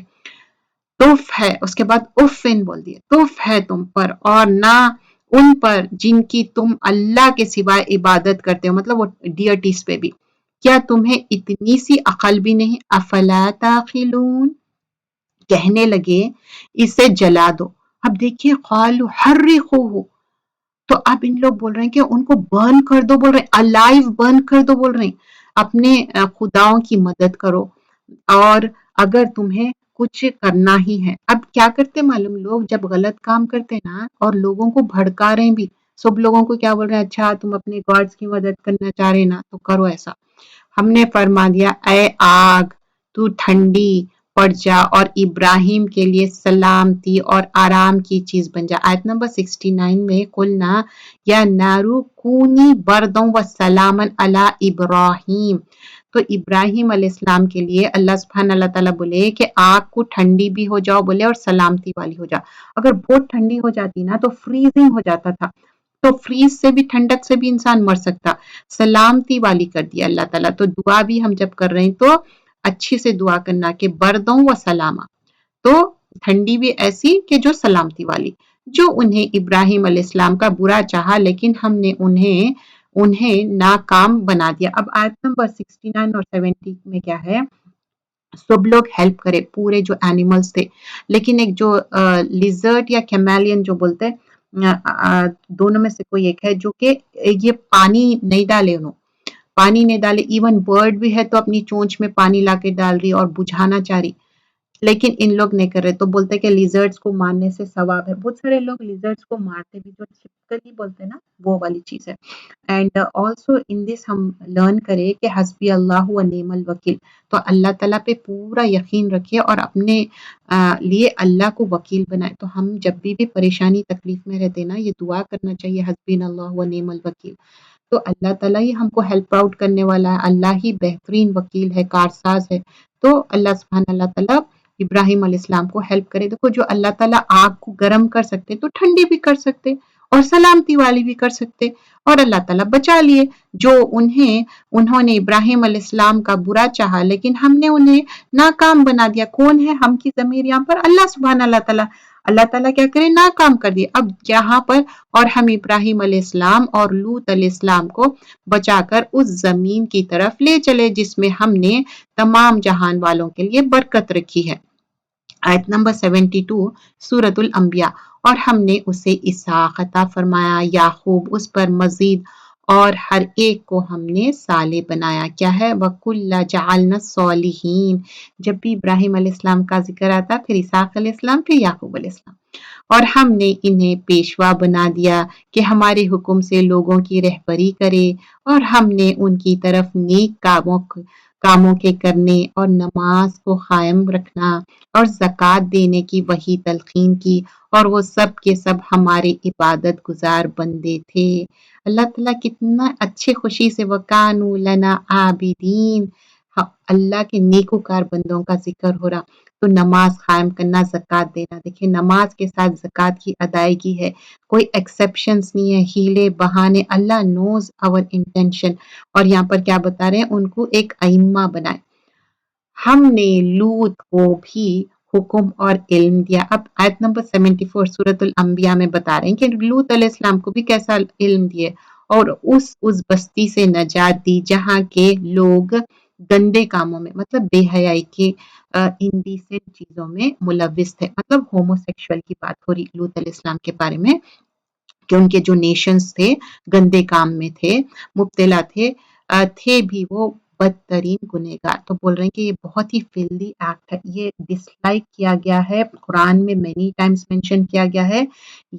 تف ہے، اس کے بعد افن بول دیے، تف ہے تم پر اور نہ ان پر جن کی تم اللہ کے سوائے عبادت کرتے ہو، مطلب وہ ڈیٹیز پہ بھی، کیا تمہیں اتنی سی عقل بھی نہیں، افلا تعقلون، کہنے لگے اسے جلا دو۔ اب دیکھیے قالوا حرقوہ، تو اب ان لوگ بول رہے ہیں کہ ان کو برن کر دو، بول رہے ہیں الائیو برن کر دو، بول رہے ہیں اپنے خداؤں کی مدد کرو، اور اگر تمہیں کچھ کرنا ہی ہے۔ اب کیا کرتے معلوم، لوگ جب غلط کام کرتے نا اور لوگوں کو بھڑکا رہے ہیں بھی، سب لوگوں کو کیا بول رہے ہیں، اچھا تم اپنے گاڈز کی مدد کرنا چاہ رہے نا تو کرو ایسا۔ ہم نے فرما دیا اے آگ تو ٹھنڈی پڑ جا اور ابراہیم کے لیے سلامتی اور آرام کی چیز بن جا۔ آیت نمبر 69 میں قلنا یا نارو کونی بردوں و سلامن علی ابراہیم، تو ابراہیم علیہ السلام کے لیے اللہ سبحانہ اللہ تعالیٰ بولے کہ آگ کو ٹھنڈی بھی ہو جاؤ بولے اور سلامتی والی ہو جا۔ اگر بہت ٹھنڈی ہو جاتی نا تو فریزنگ ہو جاتا تھا، تو فریز سے بھی، ٹھنڈک سے بھی انسان مر سکتا، سلامتی والی کر دیا اللہ تعالیٰ۔ تو دعا بھی ہم جب کر رہے ہیں تو اچھی سے دعا کرنا کہ بردوں و سلامہ، تو ٹھنڈی بھی ایسی کہ جو سلامتی والی، جو انہیں ابراہیم علیہ السلام کا برا چاہا لیکن ہم نے انہیں ناکام بنا دیا۔ اب آیت نمبر 69 اور 70 میں کیا ہے، سب لوگ ہیلپ کرے، پورے جو اینیملز تھے، لیکن ایک جو لیزرڈ یا کیمیلین جو بولتے ہیں، دونوں میں سے کوئی ایک ہے جو کہ یہ پانی نہیں ڈالے، انہوں پانی نہیں ڈالے، ایون برڈ بھی ہے تو اپنی چونچ میں پانی لا کے ڈال رہی اور بجھانا چاہ رہی، لیکن ان لوگ نہیں کر رہے، تو بولتے کہ لیزرڈز کو مارنے سے ثواب ہے۔ بہت سارے لوگ لیزرڈز کو مارتے بھی، جو چھپکلی بولتے ہیں نا وہ والی چیز ہے۔ اینڈ آلسو ان دس ہم لرن کرے کہ حسبی اللہ و نعم الوکیل، تو اللہ تعالیٰ پہ پورا یقین رکھے اور اپنے لیے اللہ کو وکیل بنائے۔ تو ہم جب بھی پریشانی تکلیف میں رہتے نا، یہ دعا کرنا چاہیے حسبی اللہ و نعم الوکیل، تو اللہ تعالیٰ ہی ہم کو ہیلپ آؤٹ کرنے والا ہے، اللہ ہی بہترین وکیل ہے، کارساز ہے۔ تو اللہ سبحانہ اللہ تعالیٰ ابراہیم علیہ السلام کو ہیلپ کرے۔ دیکھو جو اللہ تعالیٰ آگ کو گرم کر سکتے تو ٹھنڈی بھی کر سکتے اور سلامتی والی بھی کر سکتے، اور اللہ تعالیٰ بچا لیے۔ جو انہوں نے ابراہیم علیہ السلام کا برا چاہا لیکن ہم نے انہیں ناکام بنا دیا، کون ہے ہم کی ضمیر یہاں پر، اللہ سبحانہ اللہ تعالیٰ۔ اللہ تعالیٰ کیا کرے ناکام کر دیا. اب یہاں پر اور ہم ابراہیم علیہ السلام اور لوط علیہ السلام کو بچا کر اس زمین کی طرف لے چلے جس میں ہم نے تمام جہان والوں کے لیے برکت رکھی ہے. آیت نمبر 72 سورۃ الانبیاء. اور ہم نے اسے اسحاق عطا فرمایا، یعقوب اس پر مزید، اور ہر ایک کو ہم نے صالح بنایا. کیا ہے؟ وَكُلًّا جَعَلْنَا الصَّالِحِينَ. جب بھی ابراہیم علیہ السلام کا ذکر آتا پھر اسحاق علیہ السلام پھر یعقوب علیہ السلام. اور ہم نے انہیں پیشوا بنا دیا کہ ہمارے حکم سے لوگوں کی رہبری کرے، اور ہم نے ان کی طرف نیک کاموں کے کرنے اور نماز کو قائم رکھنا اور زکوٰۃ دینے کی وہی تلقین کی، اور وہ سب کے سب ہمارے عبادت گزار بندے تھے. اللہ تعالیٰ کتنا اچھے خوشی سے وَكَانُوا لَنَا عَابِدِينَ. اللہ کے نیکوکار بندوں کا ذکر ہو رہا. تو نماز قائم کرنا، زکوٰۃ دینا. دیکھیں نماز کے ساتھ زکوٰۃ کی ادائیگی ہے، کوئی ایکسیپشنز نہیں ہے، ہیلے بہانے. اللہ نوز آور انٹینشن. اور یہاں پر کیا بتا رہے ہیں؟ ان کو ایک ائمہ بنائے. ہم نے لوط کو بھی حکم اور علم دیا. اب آیت نمبر 74 سورۃ الانبیاء میں بتا رہے ہیں کہ لوط علیہ السلام کو بھی کیسا علم دیے، اور اس بستی سے نجات دی جہاں کے لوگ گندے کاموں میں، مطلب بے حیائی کے انڈیسنٹ چیزوں میں ملوث تھے. مطلب ہومو سیکشول کی بات ہو رہی لوط علیہ السلام کے بارے میں، کہ ان کے جو نیشنز تھے گندے کام میں تھے، مبتلا تھے بھی وہ بدترین گنہگار. تو بول رہے ہیں کہ یہ بہت ہی فیلدی ایکٹ ہے، یہ ڈس لائک کیا گیا ہے، قرآن میں مینی ٹائمز مینشن کیا گیا ہے.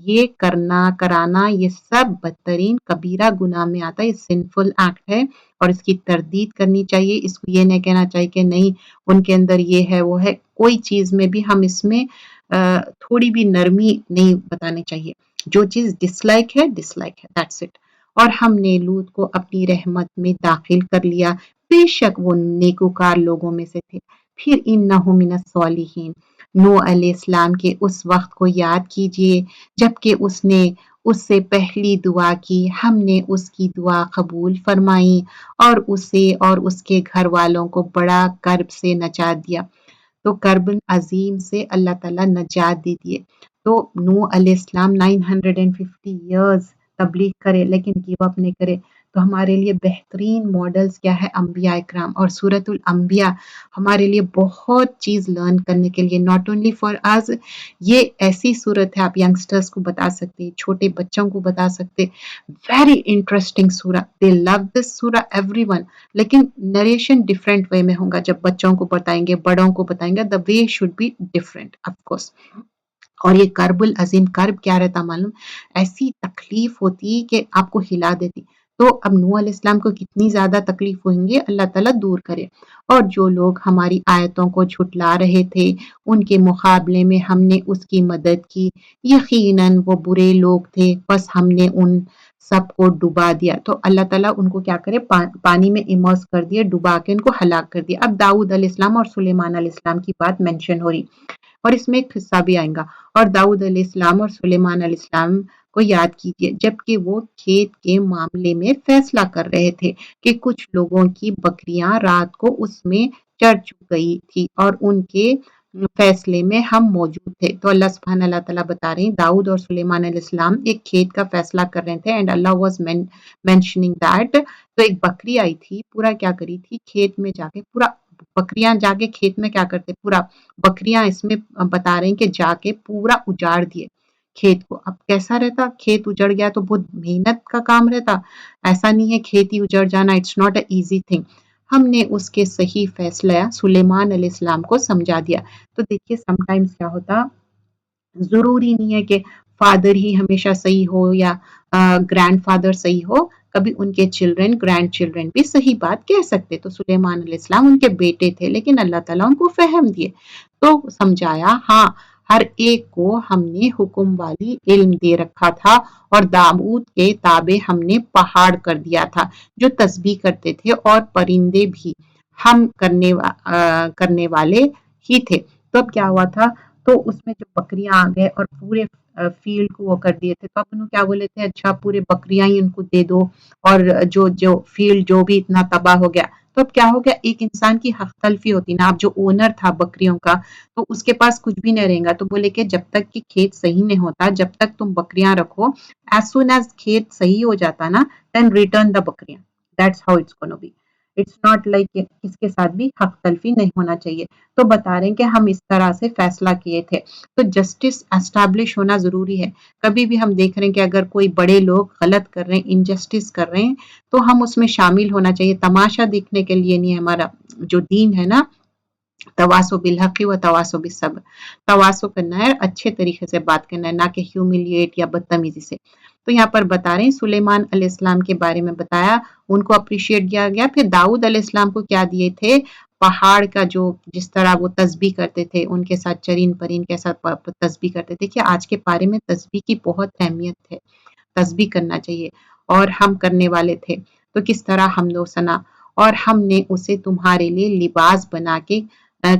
یہ کرانا یہ سب بدترین کبیرہ گناہ میں آتا ہے. یہ سنفل ایکٹ ہے اور اس کی تردید کرنی چاہیے. اس کو یہ نہیں کہنا چاہیے کہ نہیں ان کے اندر یہ ہے وہ ہے. کوئی چیز میں بھی ہم اس میں تھوڑی بھی نرمی نہیں بتانی چاہیے. جو چیز ڈس لائک ہے دیٹس اٹ. اور ہم نے لوط کو اپنی رحمت میں داخل کر لیا، بے شک وہ نیکوکار لوگوں میں سے تھے. پھر انہ من الصالحین. نوح علیہ السلام کے اس وقت کو یاد کیجئے جبکہ اس نے اس سے پہلی دعا کی، ہم نے اس کی دعا قبول فرمائی اور اسے اور اس کے گھر والوں کو بڑا کرب سے نجات دیا. تو کرب عظیم سے اللہ تعالیٰ نجات دے دیے. تو نوح علیہ السلام 950 ایئرز تبلیغ کرے لیکن گیو اپ نہیں کرے. تو ہمارے لیے بہترین ماڈلز کیا ہے؟ انبیاء اکرام. اور سورۃ الانبیاء ہمارے لیے بہت چیز لرن کرنے کے لیے، ناٹ اونلی فار آز. یہ ایسی صورت ہے آپ ینگسٹرز کو بتا سکتے، چھوٹے بچوں کو بتا سکتے. ویری انٹرسٹنگ سورہ، دے لو دس سورہ ایوری ون. لیکن نریشن ڈفرینٹ وے میں ہوگا. جب بچوں کو بتائیں گے، بڑوں کو بتائیں گے، the way should be different of course. اور یہ کرب العظیم، کرب کیا رہتا معلوم؟ ایسی تکلیف ہوتی کہ آپ کو ہلا دیتی. تو اب نوح علیہ السلام کو کتنی زیادہ تکلیف ہوئیں گے، اللہ تعالیٰ دور کرے. اور جو لوگ ہماری آیتوں کو جھٹلا رہے تھے ان کے مقابلے میں ہم نے اس کی مدد کی. یقیناً وہ برے لوگ تھے، بس ہم نے ان سب کو ڈبا دیا. تو اللہ تعالیٰ ان کو کیا کرے؟ پانی میں امرس کر دیے، ڈبا کے ان کو ہلاک کر دیا. اب داؤد علیہ السلام اور سلیمان علیہ السلام کی بات مینشن ہو رہی، اور اس میں ایک قصہ بھی آئے گا. اور داؤد علیہ السلام اور سلیمان علیہ السلام کو یاد کیجیے جبکہ وہ کھیت کے معاملے میں فیصلہ کر رہے تھے کہ کچھ لوگوں کی بکریاں رات کو اس میں چر چک گئی تھی اور ان کے فیصلے میں ہم موجود تھے. تو اللہ سبحانہ اللہ تعالیٰ بتا رہے ہیں داؤد اور سلیمان علیہ السلام ایک کھیت کا فیصلہ کر رہے تھے and Allah was mentioning that. تو ایک بکری آئی تھی، پورا کیا کری تھی؟ کھیت میں جا کے پورا، بکریاں جا کے کھیت میں کیا کرتے؟ پورا بکریاں اس میں بتا رہے ہیں کہ جا کے پورا اجاڑ دیے کھیت کو. اب کیسا رہتا؟ کھیت اجڑ گیا تو بہت محنت کا کام رہتا. ایسا نہیں ہے کھیت ہی اجڑ جانا، it's not a easy thing. ہم نے اس کے صحیح فیصلہ سلیمان علیہ السلام کو سمجھا دیا. تو دیکھیے سم ٹائمز کیا ہوتا، ضروری نہیں ہے کہ فادر ہی ہمیشہ صحیح ہو یا گرینڈ فادر صحیح ہو. کبھی ان کے چلڈرن، گرینڈ چلڈرن بھی صحیح بات کہہ سکتے. تو سلیمان علیہ السلام ان کے بیٹے تھے لیکن اللہ تعالیٰ ان کو فہم دیے تو سمجھایا. ہاں ہر ایک کو ہم نے حکم والی علم دے رکھا تھا، اور داؤد کے تابع ہم نے پہاڑ کر دیا تھا جو تسبیح کرتے تھے، اور پرندے بھی ہم کرنے والے ہی تھے. تو اب کیا ہوا تھا؟ تو اس میں جو بکریاں آ گئے اور پورے فیلڈ کو وہ کر دیے تھے. تو اب انہوں کیا بولے تھے؟ اچھا پورے بکریاں ہی ان کو دے دو، اور جو فیلڈ جو بھی اتنا تباہ ہو گیا. تو تو اب کیا ہو گیا، ایک انسان کی حق تلفی ہوتی نا، اب جو اونر تھا بکریوں کا تو اس کے پاس کچھ بھی نہیں رہے گا، تو بولے کہ جب تک کہ کھیت صحیح نہیں ہوتا، جب تک تم بکریاں رکھو، ایز سون ایز کھیت صحیح ہو جاتا نا، دین ریٹرن دا بکریاں. That's how it's gonna be. It's not like اس کے ساتھ بھی حق تلفی نہیں ہونا چاہیے. تو بتا رہے ہیں کہ ہم اس طرح سے فیصلہ کیے تھے. تو جسٹس اسٹیبلش ہونا ضروری ہے. کبھی بھی ہم دیکھ رہے ہیں کہ اگر کوئی بڑے لوگ غلط کر رہے ہیں، انجسٹس کر رہے ہیں، تو ہم اس میں شامل ہونا چاہیے. تماشا دیکھنے کے لیے نہیں. ہمارا جو دین ہے نا، تواصو بالحق و تواصو بالصبر، تواصو کرنا ہے، اچھے طریقے سے بات کرنا ہے، نہ کہ ہیوملیٹ یا بدتمیزی سے. تو یہاں پر بتا رہے ہیں سلیمان علیہ السلام کے بارے میں بتایا، ان کو اپریشیٹ کیا گیا. پھر داؤد علیہ السلام کو کیا دیے تھے؟ پہاڑ کا جو جس طرح وہ تسبیح کرتے تھے، ان کے ساتھ چرین پرین کے ساتھ تسبیح کرتے تھے، کہ آج کے پارے میں تسبیح کی بہت اہمیت ہے. تسبیح کرنا چاہیے اور ہم کرنے والے تھے. تو کس طرح حمد و ثنا، اور ہم نے اسے تمہارے لیے لباس بنا کے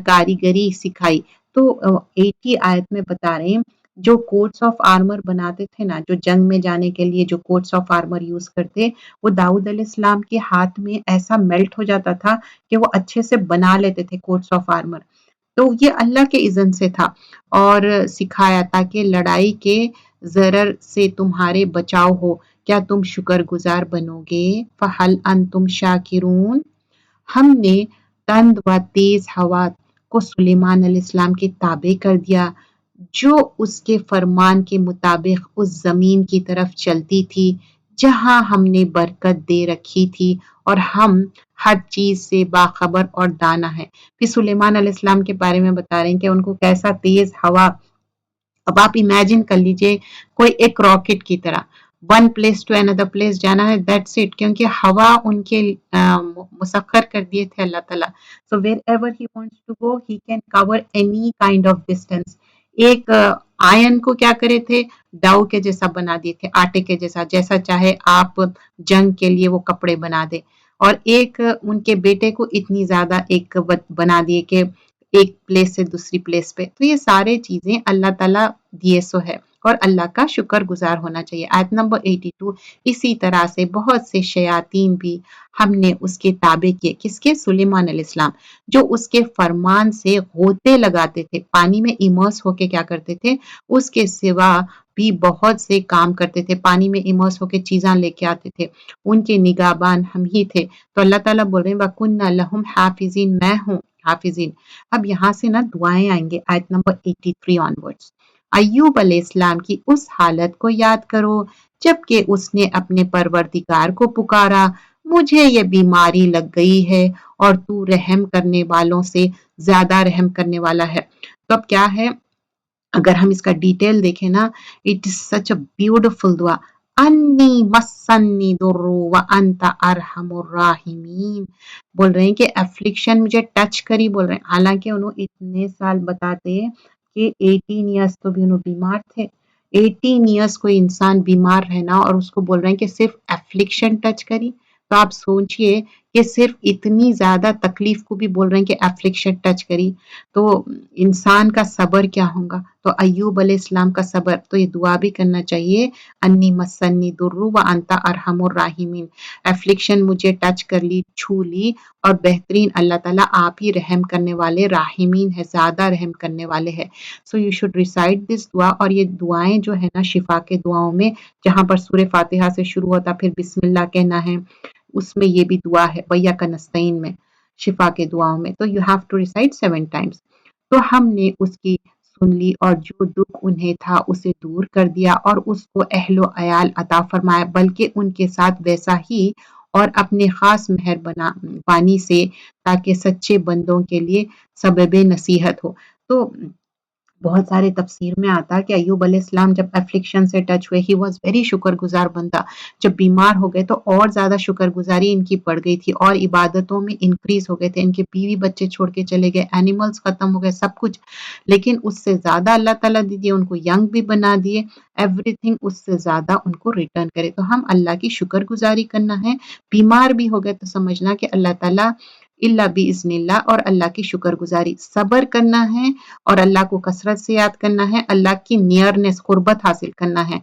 کاریگری سکھائی. تو 80 آیت میں بتا رہے ہیں جو کوٹس آف آرمر بناتے تھے نا، جو جنگ میں جانے کے لیے جو کوٹس آف آرمر یوز کرتے، وہ داؤد علیہ السلام کے ہاتھ میں ایسا میلٹ ہو جاتا تھا کہ وہ اچھے سے بنا لیتے تھے کوٹس آف آرمر. تو یہ اللہ کے اذن سے تھا اور سکھایا تاکہ لڑائی کے ضرر سے تمہارے بچاؤ ہو. کیا تم شکر گزار بنو گے؟ فَهَلْ أَنْتُمْ شَاكِرُونَ. ہم نے تند و تیز ہوا کو سلیمان علیہ السلام کے تابع کر دیا، جو اس کے فرمان کے مطابق اس زمین کی طرف چلتی تھی جہاں ہم نے برکت دے رکھی تھی، اور ہم ہر چیز سے باخبر اور دانا ہے. پھر سلیمان علیہ السلام کے بارے میں بتا رہے ہیں کہ ان کو کیسا تیز ہوا. اب آپ امیجن کر لیجئے کوئی ایک راکٹ کی طرح one place to another place جانا ہے، دیٹس اٹ. کیونکہ ہوا ان کے مسخر کر دیے تھے اللہ تعالیٰ. So wherever he wants to go he can cover any kind of distance. ایک آئن کو کیا کرے تھے؟ ڈاؤ کے جیسا بنا دیے تھے، آٹے کے جیسا، جیسا چاہے آپ جنگ کے لیے وہ کپڑے بنا دے. اور ایک ان کے بیٹے کو اتنی زیادہ ایک بنا دیے کہ ایک پلیس سے دوسری پلیس پہ. تو یہ سارے چیزیں اللہ تعالیٰ دیے سو ہے، اور اللہ کا شکر گزار ہونا چاہیے. آیت نمبر 82. اسی طرح سے بہت سے شیاطین بھی ہم نے اس کے تابع کیے. کس کے؟ سلیمان علیہ السلام، جو اس کے فرمان سے غوطے لگاتے تھے، پانی میں ایمرس ہو کے کیا کرتے تھے؟ اس کے سوا بھی بہت سے کام کرتے تھے. پانی میں ایمرس ہو کے چیزاں لے کے آتے تھے. ان کے نگہبان ہم ہی تھے. تو اللہ تعالیٰ بول رہے ہیں وَكُنَّا لَهُمْ حَافِظِينَ، میں ہوں حافظین. اب یہاں سے نا دعائیں آئیں گے آیت نمبر 83 آنورڈز. ایوب علیہ السلام کی اس حالت کو یاد کرو جبکہ اس نے اپنے پروردگار کو پکارا، مجھے یہ بیماری لگ گئی ہے اور تو رحم کرنے والوں سے زیادہ رحم کرنے والا ہے. تو اب کیا ہے، اگر ہم اس کا ڈیٹیل دیکھیں نا، it is such a beautiful دعا. انی مسنی در وانت ارحم الراحمین. بول رہے ہیں کہ افلکشن مجھے ٹچ کری، بول رہے ہیں. حالانکہ انہوں اتنے سال بتاتے کہ 18 ایئرس تو بھی انہوں بیمار تھے. 18 ایئرس کوئی انسان بیمار رہنا، اور اس کو بول رہے ہیں کہ صرف افلکشن ٹچ کری. تو آپ سوچئے کہ صرف اتنی زیادہ تکلیف کو بھی بول رہے ہیں کہ افلکشن ٹچ کری، تو انسان کا صبر کیا ہوگا. تو ایوب علیہ السلام کا صبر. تو یہ دعا بھی کرنا چاہیے، انی مسنی در وانت ارحم الراحمین. افلکشن مجھے ٹچ کر لی، چھو لی، اور بہترین اللہ تعالیٰ آپ ہی رحم کرنے والے راحمین ہے، زیادہ رحم کرنے والے ہے. سو یو شوڈ ریسائٹ دس دعا. اور یہ دعائیں جو ہے نا شفا کے دعاؤں میں، جہاں پر سورہ فاتحہ سے شروع ہوتا پھر بسم اللہ کہنا ہے، اس میں یہ بھی دعا ہے وَإِيَّاكَ نَسْتَعِينُ میں، شفا کے دعاؤں میں. تو you have to recite 7 times. تو ہم نے اس کی سن لی اور جو دکھ انہیں تھا اسے دور کر دیا، اور اس کو اہل و عیال عطا فرمایا، بلکہ ان کے ساتھ ویسا ہی اور اپنے خاص مہربانی سے، تاکہ سچے بندوں کے لیے سبب نصیحت ہو. تو بہت سارے تفسیر میں آتا کہ ایوب علیہ السلام جب افلکشن سے ٹچ ہوئے، ہی واز ویری شکر گزار بندہ. جب بیمار ہو گئے تو اور زیادہ شکر گزاری ان کی بڑھ گئی تھی، اور عبادتوں میں انکریز ہو گئے تھے. ان کے بیوی بچے چھوڑ کے چلے گئے، اینیملز ختم ہو گئے، سب کچھ. لیکن اس سے زیادہ اللہ تعالیٰ دیے، ان کو ینگ بھی بنا دیے، ایوری تھنگ اس سے زیادہ ان کو ریٹرن کرے. تو ہم اللہ کی شکر گزاری کرنا ہے. بیمار بھی ہو گئے تو سمجھنا کہ اللہ تعالیٰ اللہ باذن اللہ، اور اللہ کی شکر گزاری، صبر کرنا ہے، اور اللہ کو کثرت سے یاد کرنا ہے، اللہ کی نیئرنس، قربت حاصل کرنا ہے.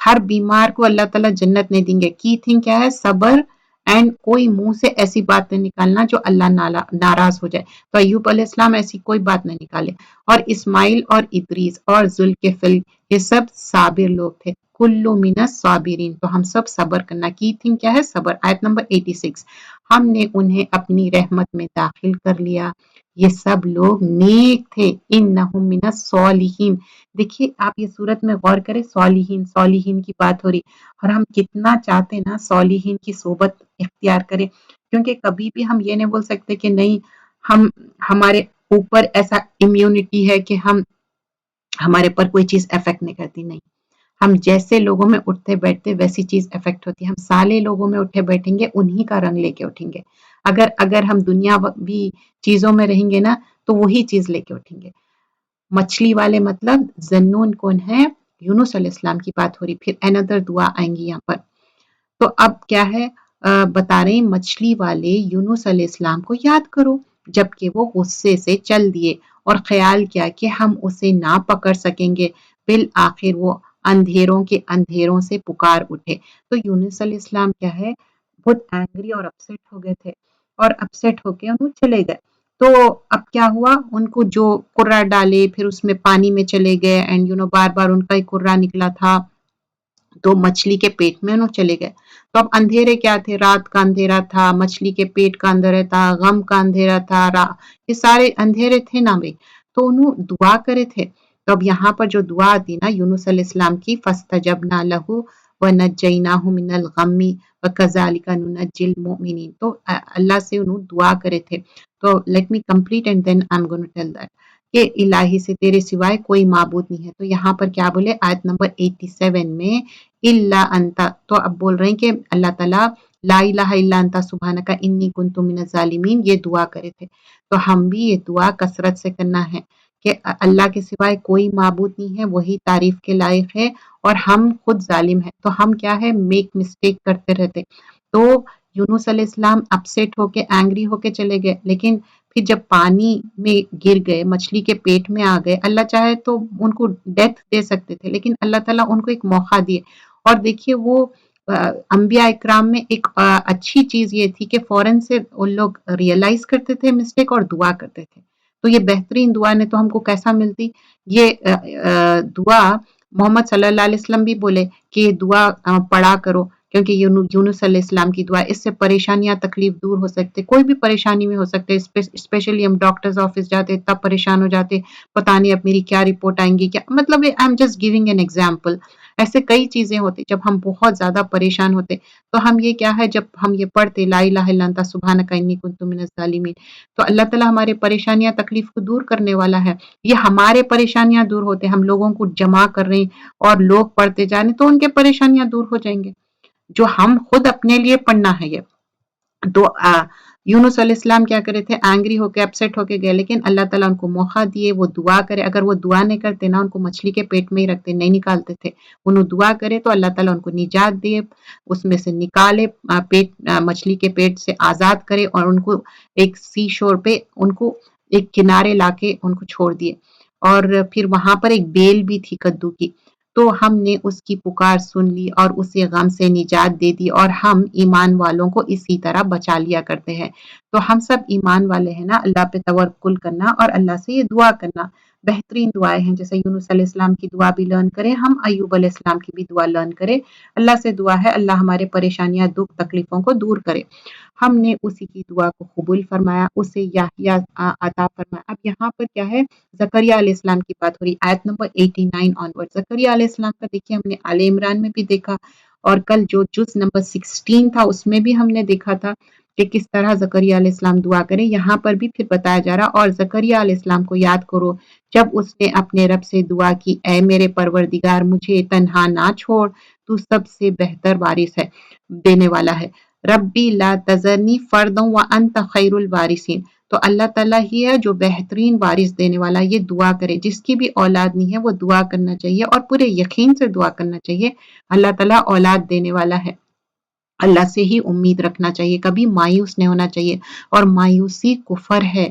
ہر بیمار کو اللہ تعالیٰ جنت نہیں دیں گے. کی تھنگ کیا ہے؟ صبر اینڈ کوئی منہ سے ایسی بات نہیں نکالنا جو اللہ ناراض ہو جائے. تو ایوب علیہ السلام ایسی کوئی بات نہ نکالے. اور اسماعیل اور ادریس اور ذوالکفل یہ سب صابر لوگ تھے. کلو من الصابرین، تو ہم سب صبر کرنا کی تھنگ کیا ہے؟ صبر. آیت نمبر 86، ہم نے انہیں اپنی رحمت میں داخل کر لیا، یہ سب لوگ نیک تھے. انہم من الصالحین. دیکھیے آپ یہ صورت میں غور کریں، صالحین صالحین کی بات ہو رہی، اور ہم کتنا چاہتے نا صالحین کی صحبت اختیار کریں، کیونکہ کبھی بھی ہم یہ نہیں بول سکتے کہ نہیں ہمارے اوپر ایسا امیونٹی ہے کہ ہمارے پر کوئی چیز افیکٹ نہیں کرتی. نہیں، ہم جیسے لوگوں میں اٹھتے بیٹھتے ویسی چیز افیکٹ ہوتی ہے. ہم سالے لوگوں میں اٹھے بیٹھیں گے انہی کا رنگ لے کے اٹھیں گے. اگر ہم دنیا بھی چیزوں میں رہیں گے نا تو وہی چیز لے کے اٹھیں گے. مچھلی والے مطلب ذنون کون ہے؟ یونس علیہ السلام کی بات ہو رہی. پھر اندر دعا آئیں گی یہاں پر. تو اب کیا ہے بتا رہے ہیں مچھلی والے یونس علیہ السلام کو یاد کرو جبکہ وہ غصے سے چل دیے اور خیال کیا کہ ہم اسے نہ پکڑ سکیں گے. بالآخر وہ اندھیروں کے اندھیروں سے پکار اٹھے. تو یونس علیہ السلام کیا ہے بہت اینگری اور اپسیٹ ہو گئے تھے، اور اپسیٹ ہو کے وہ چلے گئے. تو اب کیا ہوا، ان کو جو قرہ ڈالے پھر اس میں پانی میں چلے گئے، اینڈ بار بار ان کا ہی قرہ نکلا تھا تو مچھلی کے پیٹ میں انہوں چلے گئے. تو اب اندھیرے کیا تھے؟ رات کا اندھیرا تھا، مچھلی کے پیٹ کا اندھیرا تھا، غم کا اندھیرا تھا، یہ سارے اندھیرے تھے نا بھائی. تو انہوں دعا کرے تھے. تو اب یہاں پر جو دعا آتی نا یونس علیہ السلام کی، فَاسْتَجَبْنَا لَهُ وَنَجَّيْنَاهُ مِنَ الْغَمِّ وَكَذَلِكَ نُنَجِّي الْمُؤْمِنِينَ. تو اللہ سے انہوں دعا کرے تھے. تو let me complete and then I am going to tell that کہ الہی سے تیرے سوائے کوئی معبود نہیں ہے. تو یہاں پر کیا بولے آیت نمبر 87 میں الا انت. تو اب بول رہے ہیں کہ اللہ تعالیٰ لا الہ الا انت سبحانک انی کنت من الظالمین یہ دعا کرے تھے. تو ہم بھی یہ دعا کثرت سے کرنا ہے کہ اللہ کے سوائے کوئی معبود نہیں ہے، وہی تعریف کے لائق ہے، اور ہم خود ظالم ہیں. تو ہم کیا ہے میک مسٹیک کرتے رہتے. تو یونس علیہ السلام اپسیٹ ہو کے اینگری ہو کے چلے گئے، لیکن پھر جب پانی میں گر گئے، مچھلی کے پیٹ میں آ گئے، اللہ چاہے تو ان کو ڈیتھ دے سکتے تھے، لیکن اللہ تعالیٰ ان کو ایک موقع دیے. اور دیکھیے وہ انبیاء اکرام میں ایک اچھی چیز یہ تھی کہ فوراً سے ان لوگ ریئلائز کرتے تھے مسٹیک اور دعا کرتے تھے. تو یہ بہترین دعا نے تو ہم کو کیسا ملتی؟ یہ دعا محمد صلی اللہ علیہ وسلم بھی بولے کہ یہ دعا پڑھا کرو، کیونکہ یونس علیہ السلام کی دعا، اس سے پریشانیاں تکلیف دور ہو سکتے، کوئی بھی پریشانی میں ہو سکتے. اسپیشلی ہم ڈاکٹرز آفس جاتے تب پریشان ہو جاتے، پتہ نہیں اب میری کیا رپورٹ آئیں گی، کیا مطلب I am just giving an example. ایسے کئی چیزیں ہوتی جب ہم بہت زیادہ پریشان ہوتے، تو ہم یہ کیا ہے جب ہم یہ پڑھتے لا الہ الا انت سبحانک انی کنت من الظالمین، تو اللہ تعالیٰ ہمارے پریشانیاں تکلیف کو دور کرنے والا ہے. یہ ہمارے پریشانیاں دور ہوتے، ہم لوگوں کو جمع کر رہے ہیں اور لوگ پڑھتے جا رہے تو ان کے پریشانیاں دور ہو جائیں گے. جو ہم خود اپنے لیے پڑھنا ہے یہ. تو یونس علیہ السلام کیا کرے تھے؟ اینگری ہو کے اپسیٹ ہو کے گئے، لیکن اللہ تعالیٰ ان کو موقع دیے وہ دعا کرے. اگر وہ دعا نہیں کرتے نا ان کو مچھلی کے پیٹ میں ہی رکھتے، نہیں نکالتے تھے. انہوں دعا کرے تو اللہ تعالیٰ ان کو نجات دیے، اس میں سے نکالے، مچھلی کے پیٹ سے آزاد کرے، اور ان کو ایک سی شور پہ ان کو ایک کنارے لا کے ان کو چھوڑ دیے. اور پھر وہاں پر ایک بیل بھی تھی کدو کی، تو ہم نے اس کی پکار سن لی اور اسے غم سے نجات دے دی، اور ہم ایمان والوں کو اسی طرح بچا لیا کرتے ہیں. تو ہم سب ایمان والے ہیں نا، اللہ پہ توکل کرنا اور اللہ سے یہ دعا کرنا بہترین دعائیں ہیں. جیسے یونس علیہ السلام کی دعا بھی لرن کریں، ہم ایوب علیہ السلام کی بھی دعا لرن کریں. اللہ سے دعا ہے اللہ ہمارے پریشانیاں دکھ تکلیفوں کو دور کرے. ہم نے اسی کی دعا کو قبول فرمایا، اسے یحییٰ عطا فرمایا. اب یہاں پر کیا ہے زکریہ علیہ السلام کی بات ہو رہی، آیت نمبر 89 آنورڈ. زکریہ علیہ السلام کا دیکھیے ہم نے آل عمران میں بھی دیکھا، اور کل جو جز نمبر 16 تھا اس میں بھی ہم نے دیکھا تھا کہ کس طرح زکریہ علیہ السلام دعا کرے. یہاں پر بھی پھر بتایا جا رہا، اور زکریہ علیہ السلام کو یاد کرو جب اس نے اپنے رب سے دعا کی، اے میرے پروردگار مجھے تنہا نہ چھوڑ، تو سب سے بہتر وارث ہے، دینے والا ہے. ربی لا تذرنی فردا وانت خیر الوارثین. تو اللہ تعالیٰ ہی ہے جو بہترین وارث دینے والا. یہ دعا کرے، جس کی بھی اولاد نہیں ہے وہ دعا کرنا چاہیے، اور پورے یقین سے دعا کرنا چاہیے. اللہ تعالیٰ اولاد دینے والا ہے، اللہ سے ہی امید رکھنا چاہیے، کبھی مایوس نہیں ہونا چاہیے. اور مایوسی کفر ہے.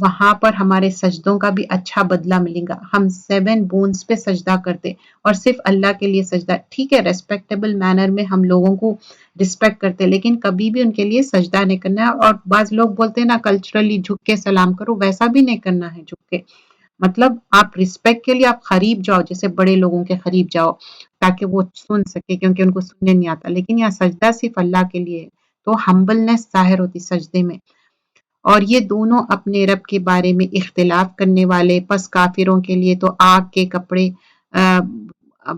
وہاں پر ہمارے سجدوں کا بھی اچھا بدلہ ملے گا. ہم 7 بونز پہ سجدہ کرتے اور صرف اللہ کے لیے سجدہ. ٹھیک ہے ریسپیکٹیبل مینر میں ہم لوگوں کو رسپیکٹ کرتے لیکن کبھی بھی ان کے لیے سجدہ نہیں کرنا ہے. اور بعض لوگ بولتے ہیں نا کلچرلی جھک کے سلام کرو، ویسا بھی نہیں کرنا ہے جھک کے. مطلب آپ رسپیکٹ کے لیے آپ قریب جاؤ، جیسے بڑے لوگوں کے قریب جاؤ تاکہ وہ سن سکے کیونکہ ان کو سننے نہیں آتا. لیکن یہاں سجدہ صرف اللہ کے لیے ہے تو ہمبلنس ظاہر ہوتی سجدے میں. اور یہ دونوں اپنے رب کے بارے میں اختلاف کرنے والے، پس کافروں کے لیے تو آگ کے کپڑے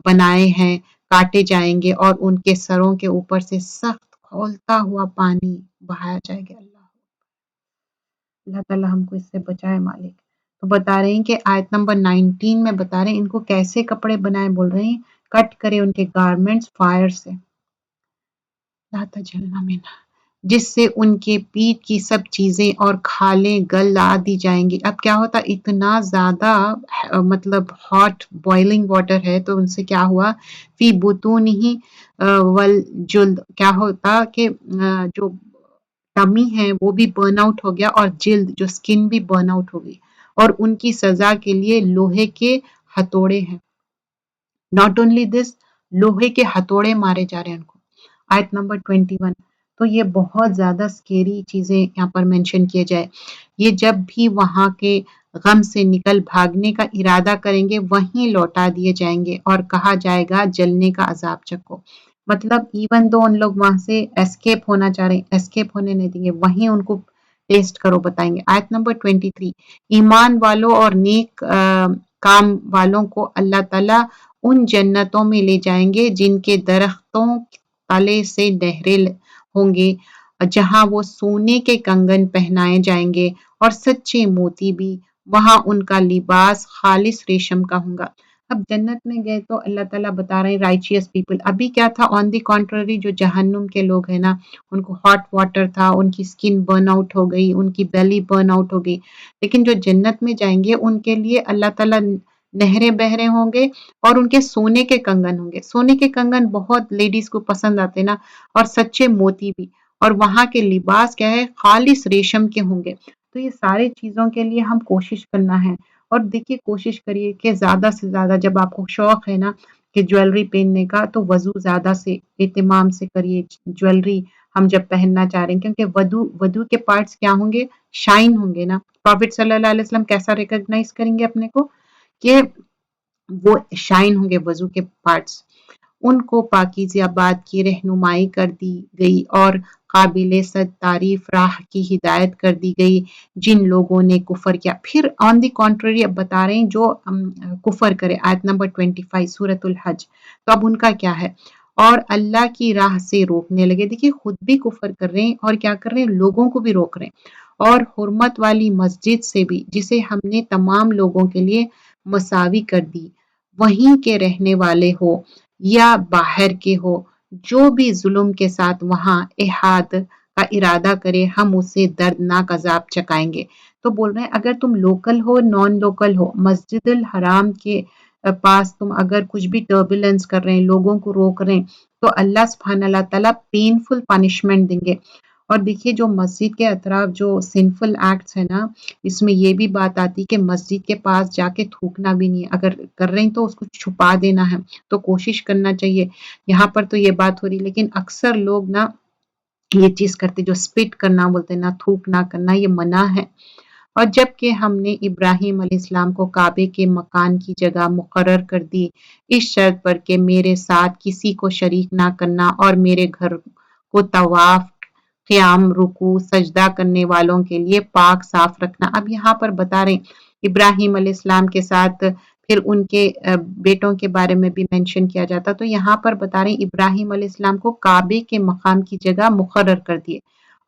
بنائے ہیں، کاٹے جائیں گے اور ان کے سروں کے اوپر سے سخت کھولتا ہوا پانی بہایا جائے گا. اللہ تعالیٰ ہم کو اس سے بچائے مالک. تو بتا رہے ہیں کہ آیت نمبر 19 میں بتا رہے ہیں ان کو کیسے کپڑے بنائے. بول رہے ہیں کٹ کرے ان کے گارمنٹس فائر سے، لا تجلنا منہا، جس سے ان کے پیٹ کی سب چیزیں اور کھالیں گلا دی جائیں گی. اب کیا ہوتا اتنا زیادہ مطلب ہاٹ بوائلنگ واٹر ہے تو ان سے کیا ہوا فی بطون ہی والجلد، کیا ہوتا کہ جو ٹمی ہے وہ بھی برن آؤٹ ہو گیا اور جلد جو سکن بھی برن آؤٹ ہو گئی. اور ان کی سزا کے لیے لوہے کے ہتھوڑے ہیں. ناٹ اونلی دس، لوہے کے ہتھوڑے مارے جا رہے ہیں ان کو. آیت نمبر 21. تو یہ بہت زیادہ سکیری چیزیں یہاں پر مینشن کیے جائے. یہ جب بھی وہاں کے غم سے نکل بھاگنے کا ارادہ کریں گے وہیں لوٹا دیے جائیں گے اور کہا جائے گا جلنے کا عذاب چکھو. مطلب ایون دو ان لوگ وہاں سے اسکیپ ہونا چاہ رہے ہیں، اسکیپ ہونے نہیں دیں گے، وہیں ان کو ٹیسٹ کرو بتائیں گے. آیت نمبر 23. ایمان والوں اور نیک کام والوں کو اللہ تعالیٰ ان جنتوں میں لے جائیں گے جن کے درختوں تلے سے نہریں ہوں گے، جہاں وہ سونے کے کنگن پہنائے جائیں گے اور سچے موتی بھی. وہاں ان کا لباس خالص ریشم کا ہوگا. اب جنت میں گئے تو اللہ تعالیٰ بتا رہے ہیں رائچیس پیپل. ابھی کیا تھا آن دی کانٹرری جو جہنم کے لوگ ہیں نا ان کو ہاٹ واٹر تھا، ان کی سکن برن آؤٹ ہو گئی، ان کی بیلی برن آؤٹ ہو گئی. لیکن جو جنت میں جائیں گے ان کے لیے اللہ تعالیٰ نہریں بہ رہے ہوں گے اور ان کے سونے کے کنگن ہوں گے. سونے کے کنگن بہت لیڈیز کو پسند آتے نا، اور سچے موتی بھی. اور وہاں کے لباس کیا ہے خالص ریشم کے ہوں گے. تو یہ سارے چیزوں کے لیے ہم کوشش کرنا ہے. اور دیکھیے کوشش کریے کہ زیادہ سے زیادہ جب آپ کو شوق ہے نا کہ جویلری پہننے کا تو وضو زیادہ سے اہتمام سے کریے. جویلری ہم جب پہننا چاہ رہے ہیں کیونکہ ودو کے پارٹس کیا ہوں گے شائن ہوں گے نا. پروفٹ صلی اللہ علیہ وسلم کیسا ریکگنائز کریں گے اپنے کو کہ وہ شائن ہوں گے وضو کے پارٹس. ان کو پاکیزہ بات کی رہنمائی کر دی گئی اور قابل صد تعریف راہ کی ہدایت کر دی گئی جن لوگوں نے کفر کیا. پھر آن دی کانٹرری اب بتا رہے ہیں جو کفر کرے. آیت نمبر 25 سورۃ الحج. تو اب ان کا کیا ہے اور اللہ کی راہ سے روکنے لگے. دیکھیے خود بھی کفر کر رہے ہیں اور کیا کر رہے ہیں لوگوں کو بھی روک رہے ہیں. اور حرمت والی مسجد سے بھی جسے ہم نے تمام لوگوں کے لیے مساوی کر دی، وہیں کے رہنے والے ہو یا باہر کے ہو، جو بھی ظلم کے ساتھ وہاں احاط کا ارادہ کرے ہم اسے دردناک عذاب چکائیں گے. تو بول رہے ہیں اگر تم لوکل ہو نان لوکل ہو، مسجد الحرام کے پاس تم اگر کچھ بھی ٹربولنس کر رہے ہیں، لوگوں کو روک رہے ہیں، تو اللہ سبحانہ اللہ تعالیٰ پینفل پنشمنٹ دیں گے. اور دیکھیے جو مسجد کے اطراف جو سنفل ایکٹس ہیں نا اس میں یہ بھی بات آتی کہ مسجد کے پاس جا کے تھوکنا بھی نہیں ہے. اگر کر رہے ہیں تو اس کو چھپا دینا ہے، تو کوشش کرنا چاہیے. یہاں پر تو یہ بات ہو رہی لیکن اکثر لوگ نا یہ چیز کرتے جو سپٹ کرنا بولتے ہیں نا، تھوک نہ کرنا، یہ منع ہے. اور جب کہ ہم نے ابراہیم علیہ السلام کو کعبے کے مکان کی جگہ مقرر کر دی اس شرط پر کہ میرے ساتھ کسی کو شریک نہ کرنا اور میرے گھر کو طواف، قیام، رکوع، سجدہ کرنے والوں کے لیے پاک صاف رکھنا. اب یہاں پر بتا رہے ہیں ابراہیم علیہ السلام کے ساتھ پھر ان کے بیٹوں کے بارے میں بھی مینشن کیا جاتا. تو یہاں پر بتا رہے ہیں ابراہیم علیہ السلام کو کعبے کے مقام کی جگہ مقرر کر دیے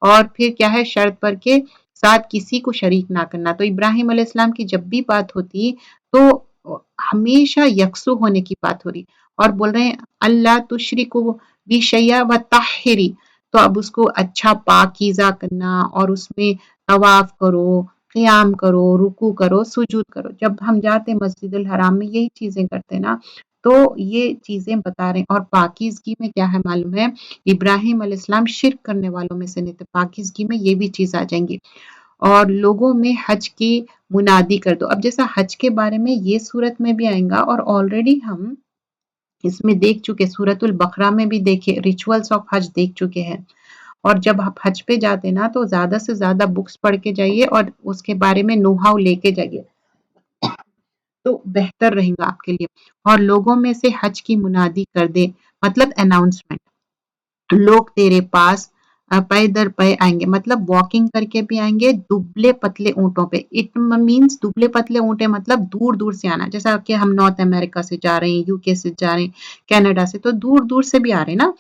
اور پھر کیا ہے شرط پر کے ساتھ کسی کو شریک نہ کرنا. تو ابراہیم علیہ السلام کی جب بھی بات ہوتی تو ہمیشہ یکسو ہونے کی بات ہو رہی اور بول رہے ہیں اللہ تشرکو بی شیء و طہری. تو اب اس کو اچھا پاکیزہ کرنا اور اس میں طواف کرو، قیام کرو، رکوع کرو، سجود کرو. جب ہم جاتے مسجد الحرام میں یہی چیزیں کرتے نا تو یہ چیزیں بتا رہے ہیں. اور پاکیزگی میں کیا ہے معلوم ہے ابراہیم علیہ السلام شرک کرنے والوں میں سے نہیں تھے، پاکیزگی میں یہ بھی چیز آ جائیں گی. اور لوگوں میں حج کی منادی کر دو. اب جیسا حج کے بارے میں یہ صورت میں بھی آئیں گا، اور آلریڈی ہم اس میں دیکھ چکے، سورت البقرہ میں بھی دیکھے، ریچولز آف حج دیکھ چکے ہیں. اور جب آپ حج پہ جاتے نا تو زیادہ سے زیادہ بکس پڑھ کے جائیے اور اس کے بارے میں نو ہاؤ لے کے جائیے، تو بہتر رہے گا آپ کے لیے. اور لوگوں میں سے حج کی منادی کر دے، مطلب اناؤنسمنٹ. لوگ تیرے پاس پے در پے آئیں گے، مطلب واکنگ کر کے بھی آئیں گے، دبلے پتلے اونٹوں پہ. اٹ مینس دبلے پتلے اونٹے مطلب دور دور سے آنا، جیسا کہ ہم نارتھ امریکہ سے جا رہے ہیں، یو کے سے جا رہے ہیں، کینیڈا سے، تو دور دور سے بھی آ رہے ہیں نا.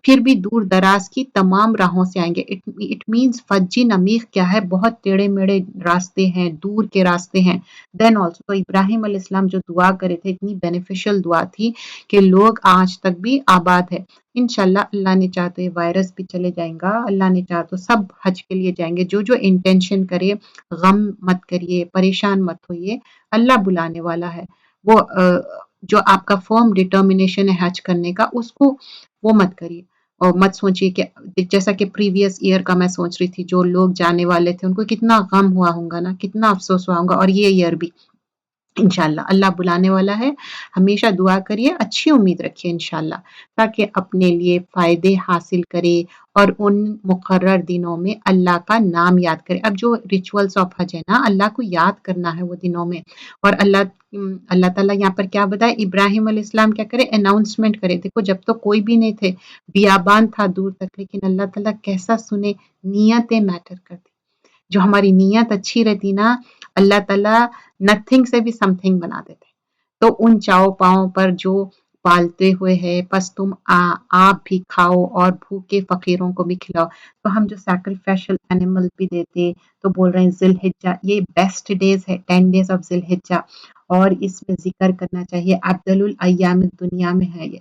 پھر بھی دور دراز کی تمام راہوں سے آئیں گے. اٹ مینس فجین عمیق کیا ہے، بہت ٹیڑے میڑے راستے ہیں، دور کے راستے ہیں. دین آلسو تو ابراہیم علیہ السلام جو دعا کرے تھے، اتنی بینیفیشل دعا تھی کہ لوگ آج تک بھی آباد ہے. انشاءاللہ اللہ نے چاہ تو یہ وائرس بھی چلے جائیں گا، اللہ نے چاہ تو سب حج کے لیے جائیں گے. جو جو انٹینشن کرے، غم مت کریے، پریشان مت ہوئیے، اللہ بلانے والا ہے. وہ جو آپ کا فرم ڈٹرمنیشن ہے حج کرنے کا، اس کو وہ مت کریے. اور مت سوچیے کہ جیسا کہ پریویس ایئر کا میں سوچ رہی تھی، جو لوگ جانے والے تھے ان کو کتنا غم ہوا ہوگا نا، کتنا افسوس ہوا ہوگا. اور یہ ایئر بھی انشاءاللہ اللہ بلانے والا ہے. ہمیشہ دعا کریے، اچھی امید رکھیے انشاءاللہ، تاکہ اپنے لیے فائدے حاصل کرے اور ان مقرر دنوں میں اللہ کا نام یاد کرے. اب جو ریچولز آف حج ہے نا، اللہ کو یاد کرنا ہے وہ دنوں میں. اور اللہ تعالیٰ یہاں پر کیا بتائے، ابراہیم علیہ السلام کیا کرے، اناؤنسمنٹ کرے. دیکھو جب تو کوئی بھی نہیں تھے، بیابان تھا دور تک، لیکن اللہ تعالیٰ کیسا سنے، نیتیں میٹر کرتی. جو ہماری نیت اچھی رہتی نا، اللہ تعالیٰ نتھنگ سے بھی سم تھنگ بنا دیتے. تو ان چاؤ پاؤں پر جو پالتے ہوئے ہے، پس تم آپ بھی کھاؤ اور بھوکے فقیروں کو بھی کھلاؤ. تو ہم جو سیکریفیشل اینیمل بھی دیتے، تو بول رہے ہیں ذی الحجہ یہ بیسٹ ڈیز ہے، 10 days آف ذی الحجہ. اور اس میں ذکر کرنا چاہیے، افضل الایام دنیا میں ہے، یہ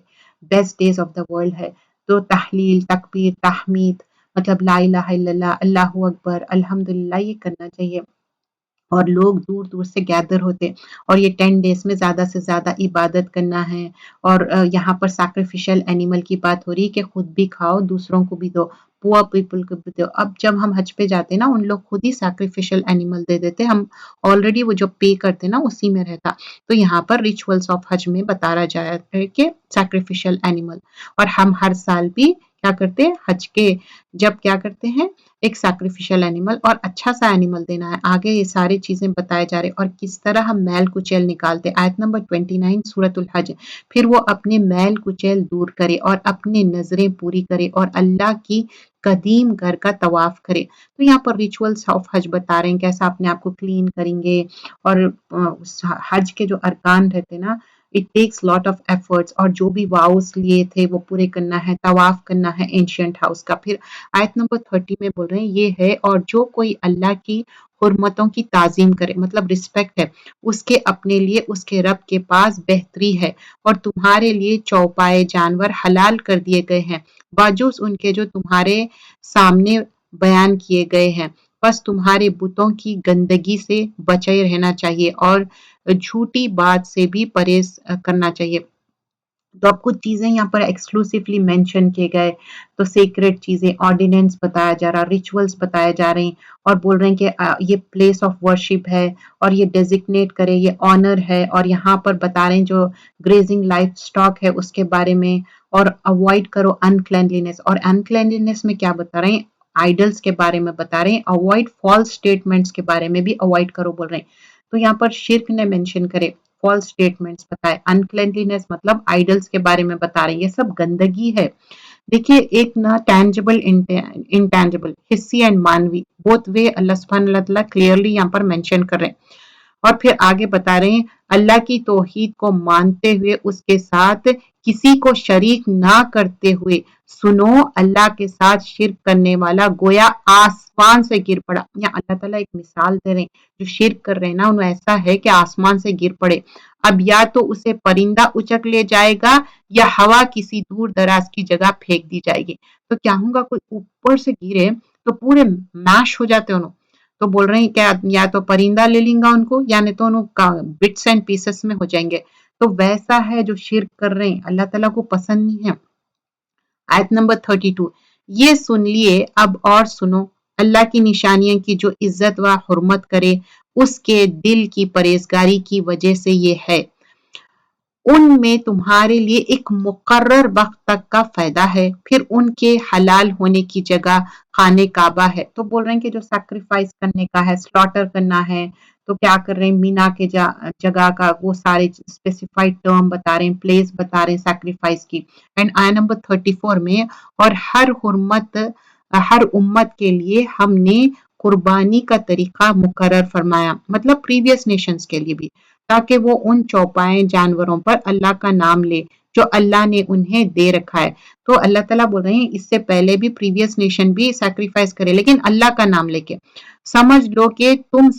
best days of the world ہے. تو تحلیل، تکبیر، تحمید، مطلب لا الہ الا اللہ، اللہ اکبر، الحمدللہ، یہ کرنا چاہیے. اور لوگ دور دور سے گیدر ہوتے. اور یہ 10 days میں زیادہ سے زیادہ عبادت کرنا ہے. اور یہاں پر سیکریفیشل اینیمل کی بات ہو رہی ہے کہ خود بھی کھاؤ، دوسروں کو بھی دو، پور پیپل کو بھی دو. اب جب ہم حج پہ جاتے نا، ان لوگ خود ہی سیکریفیشل اینیمل دے دیتے. ہم آلریڈی وہ جو پے کرتے نا اسی میں رہتا. تو یہاں پر ریچولز آف حج میں بتایا جایا ہے کہ سیکریفیشل اینیمل. اور ہم ہر سال بھی کیا کرتے ہیں، حج کے جب کیا کرتے ہیں، ایک سیکریفیشل اینیمل، اور اچھا سا اینیمل دینا ہے. آگے یہ ساری چیزیں بتائے جا رہے، اور کس طرح ہم میل کچیل نکالتے. آیت نمبر 29 سورۃ الحج. پھر وہ اپنے میل کچیل دور کرے اور اپنے نظریں پوری کرے اور اللہ کی قدیم گھر کا طواف کرے. تو یہاں پر ریچولز آف حج بتا رہے ہیں کیسا اپنے آپ کو کلین کریں گے. اور حج کے جو ارکان رہتے نا، it takes lot of efforts. اور جو بھی واؤز لیے تھے وہ پورے کرنا ہے، طواف کرنا ہے اینشینٹ ہاؤس کا. پھر آیت نمبر 30 میں بول رہے ہیں یہ ہے، اور جو کوئی اللہ کی حرمتوں کی تعظیم کرے، مطلب رسپیکٹ ہے، اس کے اپنے لیے اس کے رب کے پاس بہتری ہے. اور تمہارے لیے چوپائے جانور حلال کر دیے گئے ہیں، باجوز ان کے جو تمہارے سامنے بیان کیے گئے ہیں. بس تمہارے بتوں کی گندگی سے بچے رہنا چاہیے اور جھوٹی بات سے بھی پرہیز کرنا چاہیے. تو اب کچھ چیزیں یہاں پر ایکسکلوسیولی مینشن کیے گئے. تو سیکریٹ چیزیں، آرڈیننس بتایا جا رہا، ریچولز بتائے جا رہے ہیں. اور بول رہے ہیں کہ یہ پلیس آف ورشپ ہے، اور یہ ڈیزگنیٹ کرے، یہ آنر ہے. اور یہاں پر بتا رہے ہیں جو گریزنگ لائف سٹاک ہے اس کے بارے میں. اور اوائڈ کرو انکلینلینس. اور انکلینلینس میں کیا بتا رہے ہیں، آئیڈلز کے بارے میں بتا رہے ہیں. اوائڈ فالس اسٹیٹمنٹس کے بارے میں بھی اوائڈ کرو بول رہے ہیں. تو یہاں پر شرک نے مینشن کرے، فالس اسٹیٹمنٹس بتائے، انکلینلینس مطلب آئیڈلز کے بارے میں بتا رہے ہیں. یہ سب گندگی ہے. دیکھیے ایک نا ٹینجبل، انٹینجبل، حسی اینڈ مانوی، بوتھ وے اللہ سبحانہ اللہ تعالیٰ کلیئرلی یہاں پر مینشن کر رہے ہیں. اور پھر آگے بتا رہے ہیں اللہ کی توحید کو مانتے ہوئے اس کے ساتھ کسی کو شریک نہ کرتے ہوئے سنو، اللہ کے ساتھ شرک کرنے والا گویا آسمان سے گر پڑا. یا اللہ تعالیٰ ایک مثال دے رہے ہیں، جو شرک کر رہے ہیں نا انہوں ایسا ہے کہ آسمان سے گر پڑے. اب یا تو اسے پرندہ اچک لے جائے گا یا ہوا کسی دور دراز کی جگہ پھینک دی جائے گی. تو کیا ہوگا، کوئی اوپر سے گرے تو پورے میش ہو جاتے انہوں. تو بول رہے ہیں کہ یا تو پرندہ لے لیں گا ان کو، یا نہیں تو انہوں بٹس اینڈ پیسز میں ہو جائیں گے. تو ویسا ہے جو شرک کر رہے ہیں، اللہ تعالیٰ کو پسند نہیں ہے. آیت نمبر 32، یہ سن لیے اب اور سنو، اللہ کی نشانیاں کی جو عزت و حرمت کرے اس کے دل کی پرہیزگاری کی وجہ سے یہ ہے، ان میں تمہارے لیے ایک مقرر وقت تک کا فائدہ ہے، پھر ان کے حلال ہونے کی جگہ خانہ کعبہ ہے۔ تو بول رہے ہیں کہ جو سیکریفائس کرنے کا ہے، سلاٹر کرنا ہے، تو کیا کر رہے ہیں، مینا کے جگہ کا وہ سارے اسپیسیفائڈ ٹرم بتا رہے ہیں، پلیس بتا رہے ہیں سیکریفائس کی۔ اینڈ آیا نمبر 34 میں، اور ہر امت کے لیے ہم نے قربانی کا طریقہ مقرر فرمایا، مطلب پریویس نیشنز کے لیے بھی، تاکہ وہ ان چوپائے جانوروں پر اللہ کا نام لے جو اللہ نے انہیں دے رکھا ہے۔ تو اللہ تعالیٰ بول رہے ہیں اس سے پہلے بھی پریویس نیشن بھی سیکریفائس کرے، لیکن اللہ کا نام لے کے۔ سمجھ لو کہ تم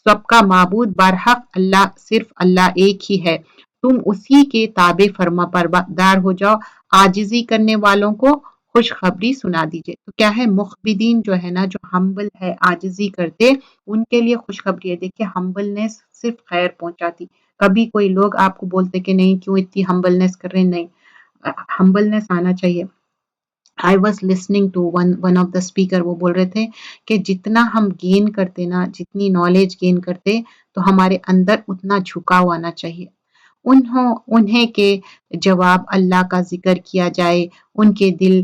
سب کا معبود برحق اللہ، صرف اللہ ایک ہی ہے، تم اسی کے تابع فرما بردار ہو جاؤ، عاجزی کرنے والوں کو خوشخبری سنا دیجئے۔ تو کیا ہے، مخبدین جو ہے نا، جو ہمبل ہے، عاجزی کرتے، ان کے لیے خوشخبری ہے۔ دیکھیے ہمبلنس صرف خیر پہنچاتی، کبھی کوئی لوگ آپ کو بولتے کہ نہیں کیوں اتنی ہمبلنس کر رہے ہیں، نہیں، ہمبلنس آنا چاہیے۔ I was listening to one of the speaker، وہ بول رہے تھے کہ جتنا ہم گین کرتے نا، جتنی نالج گین کرتے، تو ہمارے اندر اتنا جھکاؤ آنا چاہیے۔ انہیں کے جواب اللہ کا ذکر کیا جائے، ان کے دل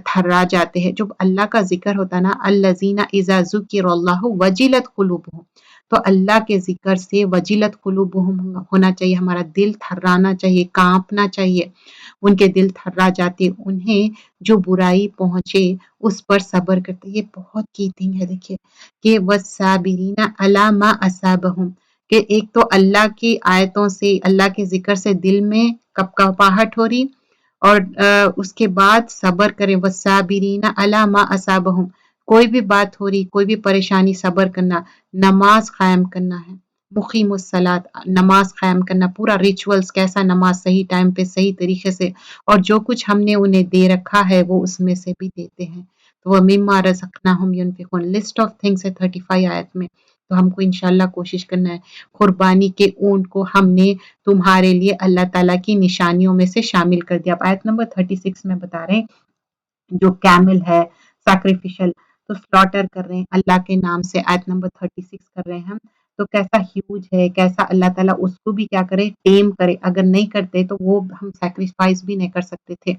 تھرا جاتے ہیں۔ جب اللہ کا ذکر ہوتا نا، الذین اذا ذکر اللہ وجلت قلوبہم، تو اللہ کے ذکر سے وجلت قلوبہم ہونا چاہیے، ہمارا دل تھرانا چاہیے، کانپنا چاہیے۔ ان کے دل تھرا جاتے، انہیں جو برائی پہنچے اس پر صبر کرتے۔ یہ بہت کی تھنگ ہے، دیکھیے کہ والصابرین علی ما اصابہم، کہ ایک تو اللہ کی آیتوں سے، اللہ کے ذکر سے دل میں کپکپاہٹ ہو رہی، اور اس کے بعد صبر کریں، والصابرین علی ما اصابہم، کوئی بھی بات ہو رہی، کوئی بھی پریشانی، صبر کرنا، نماز قائم کرنا ہے، مقیم الصلاۃ، نماز قائم کرنا، پورا ریچولز کیسا، نماز صحیح ٹائم پہ صحیح طریقے سے، اور جو کچھ ہم نے انہیں دے رکھا ہے وہ اس میں سے بھی دیتے ہیں۔ تو وہ مما رزقناہم ینفقون، لسٹ آف تھنگس ہے 35 آیت میں، تو ہم کو انشاءاللہ کوشش کرنا ہے۔ قربانی کے اونٹ کو ہم نے تمہارے لیے اللہ تعالیٰ کی نشانیوں میں سے شامل کر دیا۔ اب آیت نمبر 36 میں بتا رہے ہیں جو کیمل ہے سیکریفیشل، تو سلاٹر کر رہے ہیں اللہ کے نام سے، آیت نمبر 36 کر رہے ہیں ہم، تو کیسا ہیوج ہے، کیسا اللہ تعالیٰ اس کو بھی کیا کرے، ٹیم کرے، اگر نہیں کرتے تو وہ ہم سیکریفائس بھی نہیں کر سکتے تھے،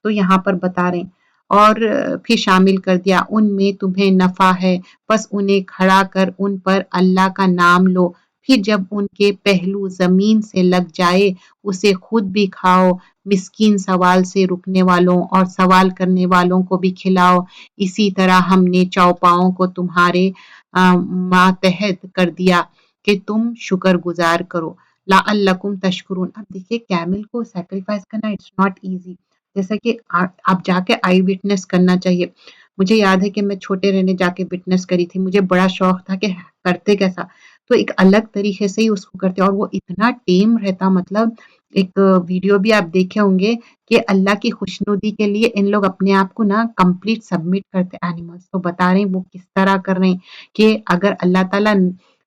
تو یہاں پر بتا رہے ہیں۔ اور پھر شامل کر دیا، ان میں تمہیں نفع ہے، بس انہیں کھڑا کر ان پر اللہ کا نام لو، پھر جب ان کے پہلو زمین سے لگ جائے اسے خود بھی کھاؤ، مسکین سوال سے رکنے والوں اور سوال کرنے والوں کو بھی کھلاؤ، اسی طرح ہم نے چوپاؤں کو تمہارے ماتحت کر دیا کہ تم شکر گزار کرو، لعلکم تشکرون۔ اب دیکھیے کیمل کو سیکریفائس کرنا اٹس ناٹ ایزی، جیسا کہ آپ جا کے آئی وٹنس کرنا چاہیے۔ مجھے یاد ہے کہ میں چھوٹے رہنے جا کے وٹنس کری تھی، مجھے بڑا شوق تھا کہ کرتے کیسا، تو ایک الگ طریقے سے ہی اس کو کرتے، اور وہ اتنا ٹیم رہتا، مطلب ایک ویڈیو بھی آپ دیکھے ہوں گے کہ اللہ کی خوشنودی کے لیے ان لوگ اپنے آپ کو نا کمپلیٹ سبمٹ کرتے اینیملز، تو بتا رہے ہیں وہ کس طرح کر رہے ہیں کہ اگر اللہ تعالیٰ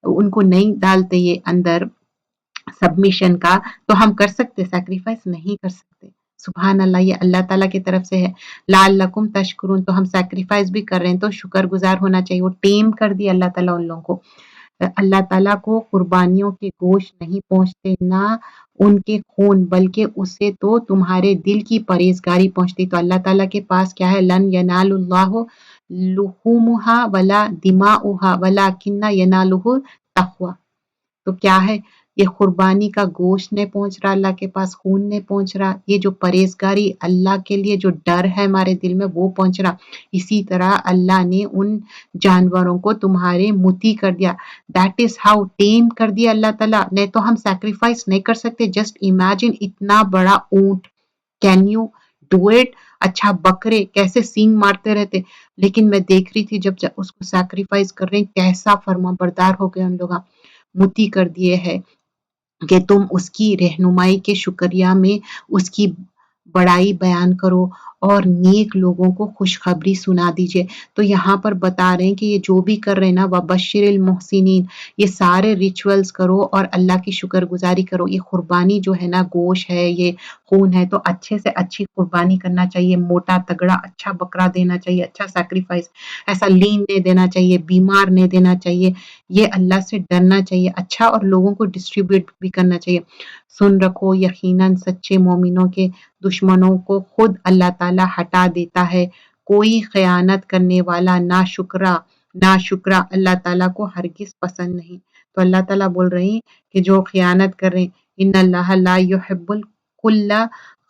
ان کو نہیں ڈالتے یہ اندر سبمیشن کا، تو ہم کر سکتے، سیکریفائس نہیں کر سکتے۔ سبحان اللہ، یہ اللہ تعالیٰ کی طرف سے ہے، لعلکم تشکرون، تو ہم سیکریفائس بھی کر رہے ہیں تو شکر گزار ہونا چاہیے۔ وہ ٹیم کر دی اللہ تعالیٰ ان لوگوں کو۔ اللہ تعالیٰ کو قربانیوں کے گوشت نہیں پہنچتے، نہ ان کے خون، بلکہ اسے تو تمہارے دل کی پرہیزگاری پہنچتی۔ تو اللہ تعالیٰ کے پاس کیا ہے، لن ینال اللہ لحومھا ولا دماؤھا ولکن ینالہ التقوی، تو کیا ہے، یہ قربانی کا گوشت نہیں پہنچ رہا اللہ کے پاس، خون نہیں پہنچ رہا، یہ جو پرہیزگاری اللہ کے لیے جو ڈر ہے ہمارے دل میں وہ پہنچ رہا۔ اسی طرح اللہ نے ان جانوروں کو تمہارے متی کر دیا، دیٹ از ہاؤ، ٹیم کر دیا اللہ تعالیٰ، نہیں تو ہم سیکریفائس نہیں کر سکتے۔ جسٹ امیجن اتنا بڑا اونٹ، کین یو ڈو اٹ؟ اچھا بکرے کیسے سینگ مارتے رہتے، لیکن میں دیکھ رہی تھی جب اس کو سیکریفائس کر رہے ہیں کیسا فرما بردار ہو گئے ان لوگ، متی کر دیے ہے کہ تم اس کی رہنمائی کے شکریہ میں اس کی بڑائی بیان کرو اور نیک لوگوں کو خوشخبری سنا دیجئے۔ تو یہاں پر بتا رہے ہیں کہ یہ جو بھی کر رہے ہیں نا وَبَشِّرِ الْمُحْسِنِينَ، یہ سارے ریچولز کرو اور اللہ کی شکر گزاری کرو۔ یہ قربانی جو ہے نا گوشت ہے، یہ خون ہے، تو اچھے سے اچھی قربانی کرنا چاہیے، موٹا تگڑا اچھا بکرا دینا چاہیے، اچھا سیکریفائس، ایسا لین نہیں دینا چاہیے، بیمار نہیں دینا چاہیے، یہ اللہ سے ڈرنا چاہیے اچھا، اور لوگوں کو ڈسٹریبیوٹ بھی کرنا چاہیے۔ سن رکھو یقیناً سچے مومنوں کے دشمنوں کو خود اللہ تعالیٰ ہٹا دیتا ہے، کوئی خیانت کرنے والا ناشکرا اللہ تعالیٰ کو ہرگز پسند نہیں۔ تو اللہ تعالیٰ بول رہے ہیں کہ جو خیانت کر رہے ہیں، ان اللہ لا یحب کل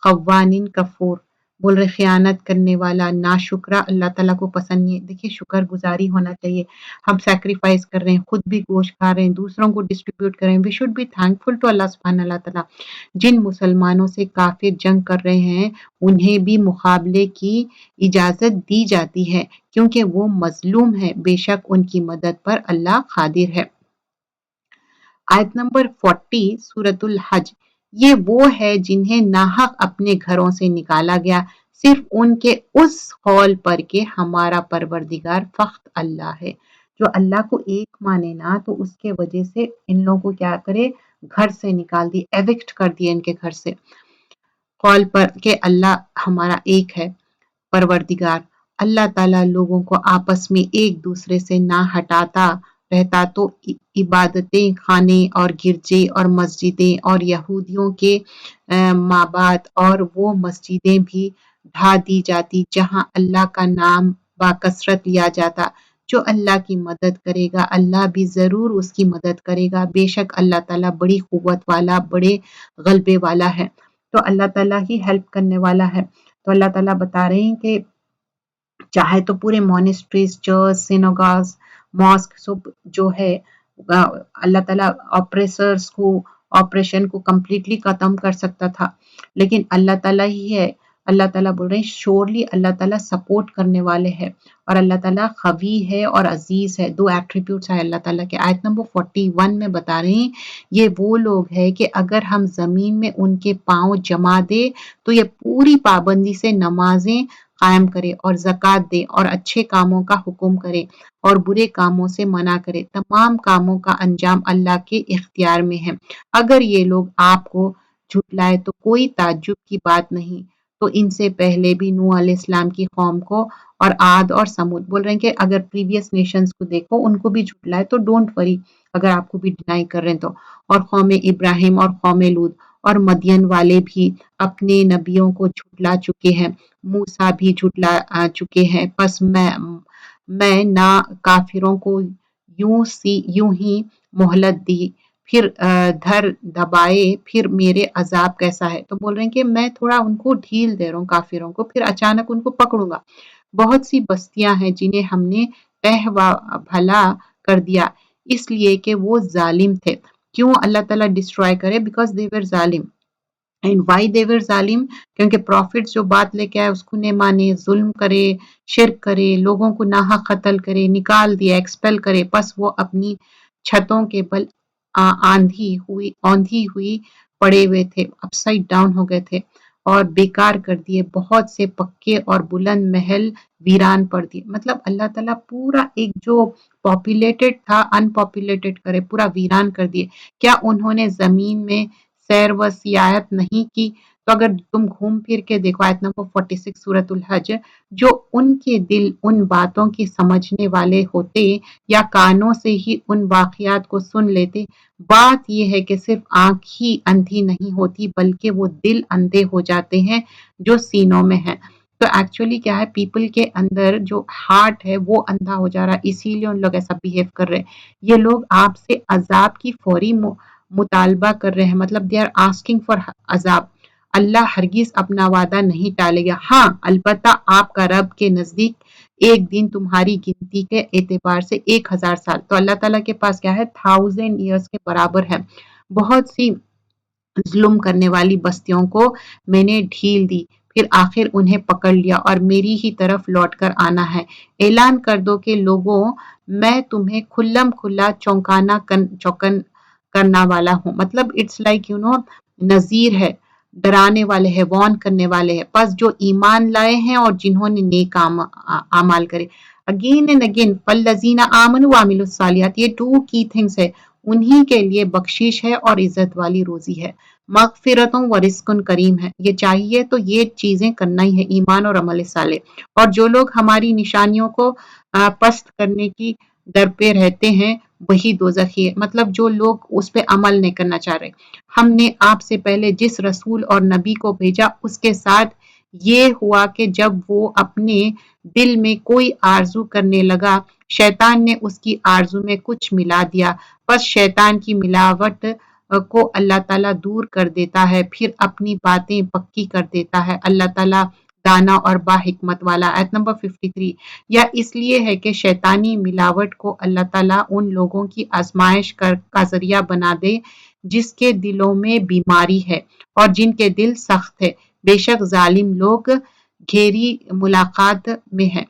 خوان کفور، بول رہے خیانت کرنے والا ناشکرا اللہ تعالیٰ کو پسند نہیں ہے۔ دیکھیے شکر گزاری ہونا چاہیے، ہم سیکریفائس کر رہے ہیں، خود بھی گوشت کھا رہے ہیں، دوسروں کو ڈسٹریبیوٹ کر رہے ہیں، we should be thankful to اللہ سبحانہ اللہ تعالیٰ۔ جن مسلمانوں سے کافر جنگ کر رہے ہیں انہیں بھی مقابلے کی اجازت دی جاتی ہے کیونکہ وہ مظلوم ہے، بے شک ان کی مدد پر اللہ قادر ہے۔ آیت نمبر 40 سورۃ الحج، یہ وہ ہے جنہیں ناحق اپنے گھروں سے نکالا گیا صرف ان کے اس قول پر کہ ہمارا پروردگار فقط اللہ ہے۔ جو اللہ کو ایک مانے نا تو اس کے وجہ سے ان لوگوں کو کیا کرے، گھر سے نکال دی، ایوکٹ کر دیا ان کے گھر سے، قول پر کہ اللہ ہمارا ایک ہے پروردگار۔ اللہ تعالیٰ لوگوں کو آپس میں ایک دوسرے سے نہ ہٹاتا رہتا تو عبادتیں خانے اور گرجے اور مسجدیں اور یہودیوں کے معبد اور وہ مسجدیں بھی ڈھا دی جاتی جہاں اللہ کا نام باکثرت لیا جاتا۔ جو اللہ کی مدد کرے گا اللہ بھی ضرور اس کی مدد کرے گا، بے شک اللہ تعالیٰ بڑی قوت والا، بڑے غلبے والا ہے۔ تو اللہ تعالیٰ ہی ہیلپ کرنے والا ہے۔ تو اللہ تعالیٰ بتا رہے ہیں کہ چاہے تو پورے مونسٹریز، چرچ، سینوگاز، ماسک سب جو ہے اللہ تعالیٰ آپریشن کو کمپلیٹلی ختم کر سکتا تھا، لیکن اللہ تعالیٰ ہی ہے۔ اللہ تعالیٰ بول رہے ہیں شورلی اللہ تعالیٰ سپورٹ کرنے والے ہیں، اور اللہ تعالیٰ قوی ہے اور عزیز ہے، دو ایٹریبیوٹس ہیں اللہ تعالیٰ کے۔ آیت نمبر 41 میں بتا رہے ہیں یہ وہ لوگ ہیں کہ اگر ہم زمین میں ان کے پاؤں جما دے تو یہ پوری پابندی سے نمازیں قائم کرے اور زکوٰۃ دے اور اچھے کاموں کا حکم کرے اور برے کاموں سے منع کرے، تمام کاموں کا انجام اللہ کے اختیار میں ہے۔ اگر یہ لوگ آپ کو جھٹلائے تو کوئی تعجب کی بات نہیں، تو ان سے پہلے بھی نوح علیہ السلام کی قوم کو اور عاد اور سمود، بول رہے ہیں کہ اگر پریویس نیشنز کو دیکھو ان کو بھی جھٹلائے تو ڈونٹ وری، اگر آپ کو بھی ڈینائی کر رہے ہیں تو، اور قوم ابراہیم اور قوم لوط اور مدین والے بھی اپنے نبیوں کو جھٹلا چکے ہیں، موسیٰ بھی جھٹلا چکے ہیں، پس میں نہ کافروں کو یوں ہی مہلت دی پھر دھر دبائے پھر میرے عذاب کیسا ہے۔ تو بول رہے ہیں کہ میں تھوڑا ان کو ڈھیل دے رہا ہوں کافروں کو، پھر اچانک ان کو پکڑوں گا۔ بہت سی بستیاں ہیں جنہیں ہم نے تہ و بھلا کر دیا اس لیے کہ وہ ظالم تھے۔ کیوں اللہ تعالیٰ ڈسٹرائے کرے؟ بیکاز they were ظالم۔ اینڈ وائی they were ظالم؟ کیونکہ پروفٹس جو بات لے کے آئے اس کو نہیں مانے، ظلم کرے، شرک کرے، لوگوں کو ناحق قتل کرے، نکال دیا، ایکسپیل کرے، پس وہ اپنی چھتوں کے بل آندھی ہوئی پڑے ہوئے تھے، اپ سائڈ ڈاؤن ہو گئے تھے، اور بیکار کر دیے بہت سے پکے اور بلند محل ویران پڑ دیے۔ مطلب اللہ تعالیٰ پورا ایک جو پاپولیٹڈ تھا ان پاپولیٹڈ کرے، پورا ویران کر دیے۔ کیا انہوں نے زمین میں سیر و سیاحت نہیں کی؟ تو اگر تم گھوم پھر کے دیکھو آیت نمبر 46 سورۃ الحج، جو ان کے دل ان باتوں کی سمجھنے والے ہوتے یا کانوں سے ہی ان واقعات کو سن لیتے، بات یہ ہے کہ صرف آنکھ ہی اندھی نہیں ہوتی بلکہ وہ دل اندھے ہو جاتے ہیں جو سینوں میں ہیں۔ تو ایکچولی کیا ہے، پیپل کے اندر جو ہارٹ ہے وہ اندھا ہو جا رہا ہے، اسی لیے ان لوگ ایسا بیہیو کر رہے ہیں۔ یہ لوگ آپ سے عذاب کی فوری مطالبہ کر رہے ہیں، مطلب they are asking for عذاب۔ اللہ ہرگز اپنا وعدہ نہیں ٹالے گا، ہاں البتہ آپ کا رب کے نزدیک ایک دن تمہاری گنتی کے اعتبار سے 1000 سال، تو اللہ تعالیٰ کے پاس کیا ہے 1000 ایئرس کے برابر ہے۔ بہت سی ظلم کرنے والی بستیوں کو میں نے ڈھیل دی، پھر آخر انہیں پکڑ لیا اور میری ہی طرف لوٹ کر آنا ہے۔ اعلان کر دو کہ لوگوں میں تمہیں کھلم کھلا چونکن کرنا والا ہوں، مطلب اٹس لائک نذیر ہے، ڈرانے والے ہیں، وارن کرنے والے ہیں، پس جو ایمان لائے ہیں اور جنہوں نے نیک اعمال کرے. اگین اینڈ اگین فالذین آمنوا وعملوا الصالحات، یہ 2 کی تھنگس ہے. انہی کے لیے بخشش ہے اور عزت والی روزی ہے، مغفرتوں و رزق کریم ہے. یہ چاہیے تو یہ چیزیں کرنا ہی ہے، ایمان اور عمل صالح. اور جو لوگ ہماری نشانیوں کو پست کرنے کی در پہ رہتے ہیں وہی دوزخی ہے. مطلب جو لوگ اس پہ عمل نہیں کرنا چاہ رہے. ہم نے آپ سے پہلے جس رسول اور نبی کو بھیجا اس کے ساتھ یہ ہوا کہ جب وہ اپنے دل میں کوئی آرزو کرنے لگا، شیطان نے اس کی آرزو میں کچھ ملا دیا، بس شیطان کی ملاوٹ کو اللہ تعالیٰ دور کر دیتا ہے، پھر اپنی باتیں پکی کر دیتا ہے. اللہ تعالیٰ دانا اور با حکمت والا. آیت نمبر 53. یا اس لیے ہے کہ شیطانی ملاوٹ کو اللہ تعالیٰ ان لوگوں کی آزمائش کا ذریعہ بنا دے جس کے دلوں میں بیماری ہے اور جن کے دل سخت ہے. بے شک ظالم لوگ گہری ملاقات میں ہیں،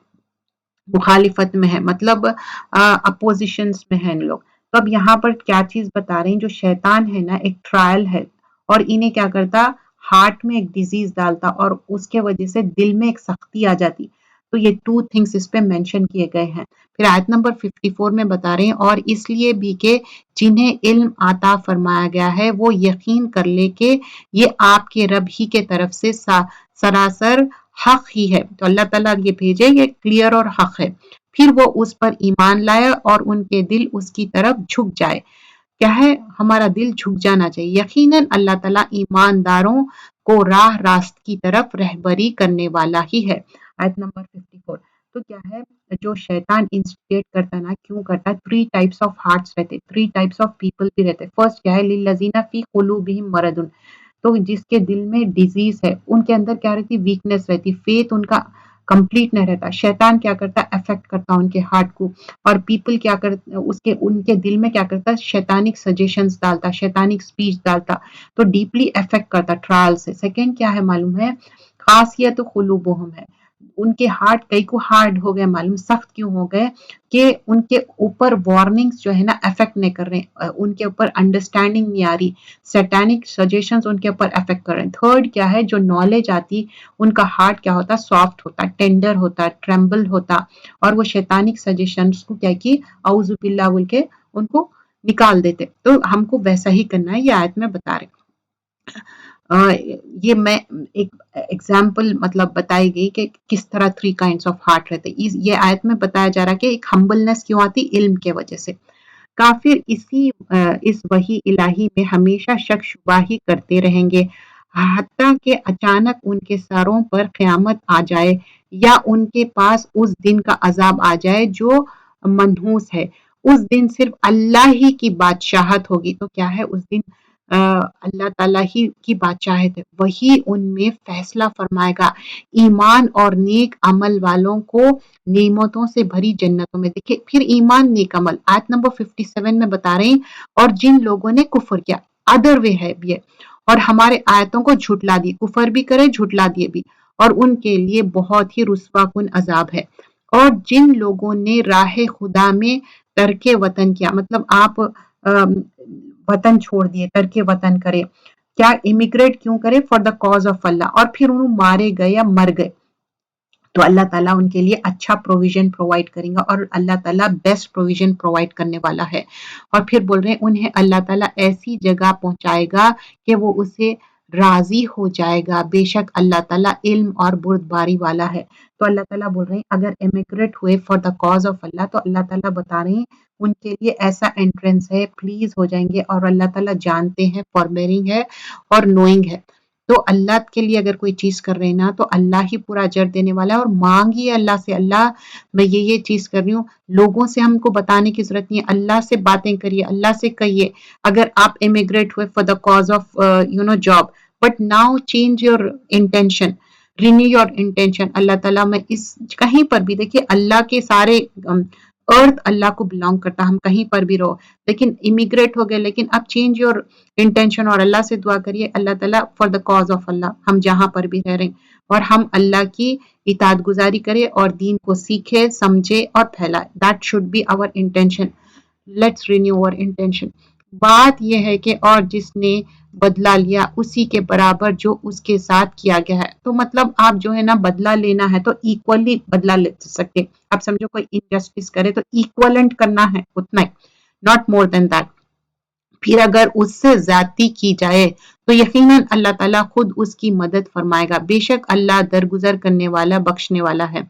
مخالفت میں ہے، مطلب اپوزیشنز میں ہیں لوگ. تو اب یہاں پر کیا چیز بتا رہے ہیں، جو شیطان ہے نا ایک ٹرائل ہے اور انہیں کیا کرتا، ہارٹ میں ایک ڈیزیز ڈالتا اور اس کے وجہ سے دل میں ایک سختی آ جاتی. تو یہ 2 تھنگس اس پہ مینشن کیے گئے ہیں. پھر آیت نمبر 54 میں بتا رہے ہیں اور اس لیے بھی کہ جنہیں علم عطا فرمایا گیا ہے وہ یقین کر لے کہ یہ آپ کے رب ہی کے طرف سے سراسر حق ہی ہے. تو اللہ تعالیٰ یہ بھیجے، یہ کلیئر اور حق ہے. پھر وہ اس پر ایمان لائے اور ان کے دل اس کی طرف جھک جائے. کیا ہے، ہمارا دل جھک جانا چاہیے. یقیناً اللہ تعالیٰ ایمانداروں کو راہ راست کی طرف رہبری کرنے والا ہی ہے. آیت نمبر 54. تو کیا ہے، جو شیطان انسٹیٹ کرتا نا، کیوں کرتا ہے، 3 ٹائپس آف ہارٹس رہتے، 3 ٹائپس آف پیپل بھی رہتے. فرسٹ کیا ہے، للذین فی قلوبہم مرض، تو جس کے دل میں ڈیزیز ہے ان کے اندر کیا رہتی، ویکنس رہتی، فیتھ ان کا کمپلیٹ نہیں رہتا. شیطان کیا کرتا، افیکٹ کرتا ان کے ہارٹ کو. اور پیپل کیا کرتا، ان کے دل میں کیا کرتا، شیطانک سجیشنز ڈالتا، شیطانک سپیچ ڈالتا، تو ڈیپلی افیکٹ کرتا ٹرائل سے. سیکنڈ کیا ہے معلوم ہے، خاصیت قلوبہم ہے، ان کے ہارٹ کئی کو ہارڈ ہو گئے، معلوم سخت کیوں ہو گئے کہ ان کے اوپر وارننگز جو ہے نا افیکٹ نہیں کر رہے، ان کے اوپر انڈرسٹینڈنگ نہیں آ رہی، سیٹانک سجیشنز ان کے اوپر افیکٹ کر رہے ہیں. تھرڈ کیا ہے، جو نالج آتی ان کا ہارٹ کیا ہوتا، سافٹ ہوتا، ٹینڈر ہوتا، ٹریمبل ہوتا، اور وہ شیطانک سجیشنز کو کیا کی، اعوذ باللہ بول کے ان کو نکال دیتے. تو ہم کو ویسا ہی کرنا ہے، یہ آیت میں بتا رہے. یہ میں ایک ایگزامپل مطلب بتائی گئی کہ کس طرح 3 kinds of heart رہتے. یہ آیت میں بتایا جا رہا کہ ایک ہمبلنس کیوں آتی، علم کے وجہ سے. کافر اس وحی الہی میں ہمیشہ شک شبہ ہی کرتے رہیں گے حتیٰ کہ اچانک ان کے سروں پر قیامت آ جائے یا ان کے پاس اس دن کا عذاب آ جائے جو منحوس ہے. اس دن صرف اللہ ہی کی بادشاہت ہوگی. تو کیا ہے، اس دن اللہ تعالیٰ ہی کی بادشاہت ہے، وہی ان میں فیصلہ فرمائے گا. ایمان اور نیک عمل والوں کو نعمتوں سے بھری جنتوں میں. دیکھیں پھر ایمان نیک عمل آیت نمبر 57 میں بتا رہے ہیں، اور جن لوگوں نے کفر کیا، ادر وے ہے بھی ہے، اور ہمارے آیتوں کو جھٹلا دیے، کفر بھی کرے جھٹلا دیے بھی، اور ان کے لیے بہت ہی رسوا کن عذاب ہے. اور جن لوگوں نے راہ خدا میں ترک وطن کیا، مطلب آپ وطن چھوڑ دیے، ترک وطن کرے، کیا امیگریٹ کیوں کرے، فار دا کاز آف اللہ، اور پھر انہوں مارے گئے یا مر گئے، تو اللہ تعالیٰ ان کے لیے اچھا پروویژن پرووائڈ کریں گا، اور اللہ تعالیٰ بیسٹ پروویژن پرووائڈ کرنے والا ہے. اور پھر بول رہے ہیں انہیں اللہ تعالیٰ ایسی جگہ پہنچائے گا کہ وہ اسے راضی ہو جائے گا. بے شک اللہ تعالیٰ علم اور بردباری والا ہے. تو اللہ تعالیٰ بول رہے ہیں اگر امیگریٹ ہوئے فار دا کاز آف اللہ، تو اللہ تعالیٰ بتا رہے ہیں ان کے لیے ایسا انٹرنس ہے، پلیز ہو جائیں گے. اور اللہ تعالیٰ جانتے ہیں، فاربیئرنگ ہے اور نوئنگ ہے. تو اللہ کے لیے اگر کوئی چیز کر رہے ہیں نا، تو اللہ ہی پورا اجر دینے والا ہے. اور مانگیے اللہ سے، اللہ میں یہ چیز کر رہی ہوں. لوگوں سے ہم کو بتانے کی ضرورت نہیں ہے، اللہ سے باتیں کریے، اللہ سے کہیے. اگر آپ امیگریٹ ہوئے for the cause of job, but now change your intention, renew your intention. اللہ تعالیٰ میں اس کہیں پر بھی دیکھیے، اللہ کے سارے ارتھ اللہ کو بلانگ کرتا، ہم کہیں پر بھی رہو، لیکن امیگریٹ ہو گئے، لیکن اب چینج یور انٹینشن اور اللہ سے دعا کریے، اللہ تعالیٰ فار دا کاز آف اللہ، ہم جہاں پر بھی رہ رہے ہیں، اور ہم اللہ کی اطاعت گزاری کرے اور دین کو سیکھے، سمجھے اور پھیلائے. That should be our intention. Let's renew our intention. بات یہ ہے کہ اور جس نے بدلہ لیا اسی کے برابر جو اس کے ساتھ کیا گیا ہے. تو مطلب آپ جو ہے نا بدلہ لینا ہے تو ایکولی بدلہ لے سکتے. آپ سمجھو کوئی انجسٹس کرے تو ایکولنٹ کرنا ہے اتنا ہی, ناٹ مور دین دیٹ. پھر اگر اس سے زیادتی کی جائے تو یقیناً اللہ تعالیٰ خود اس کی مدد فرمائے گا. بے شک اللہ درگزر کرنے والا بخشنے والا ہے.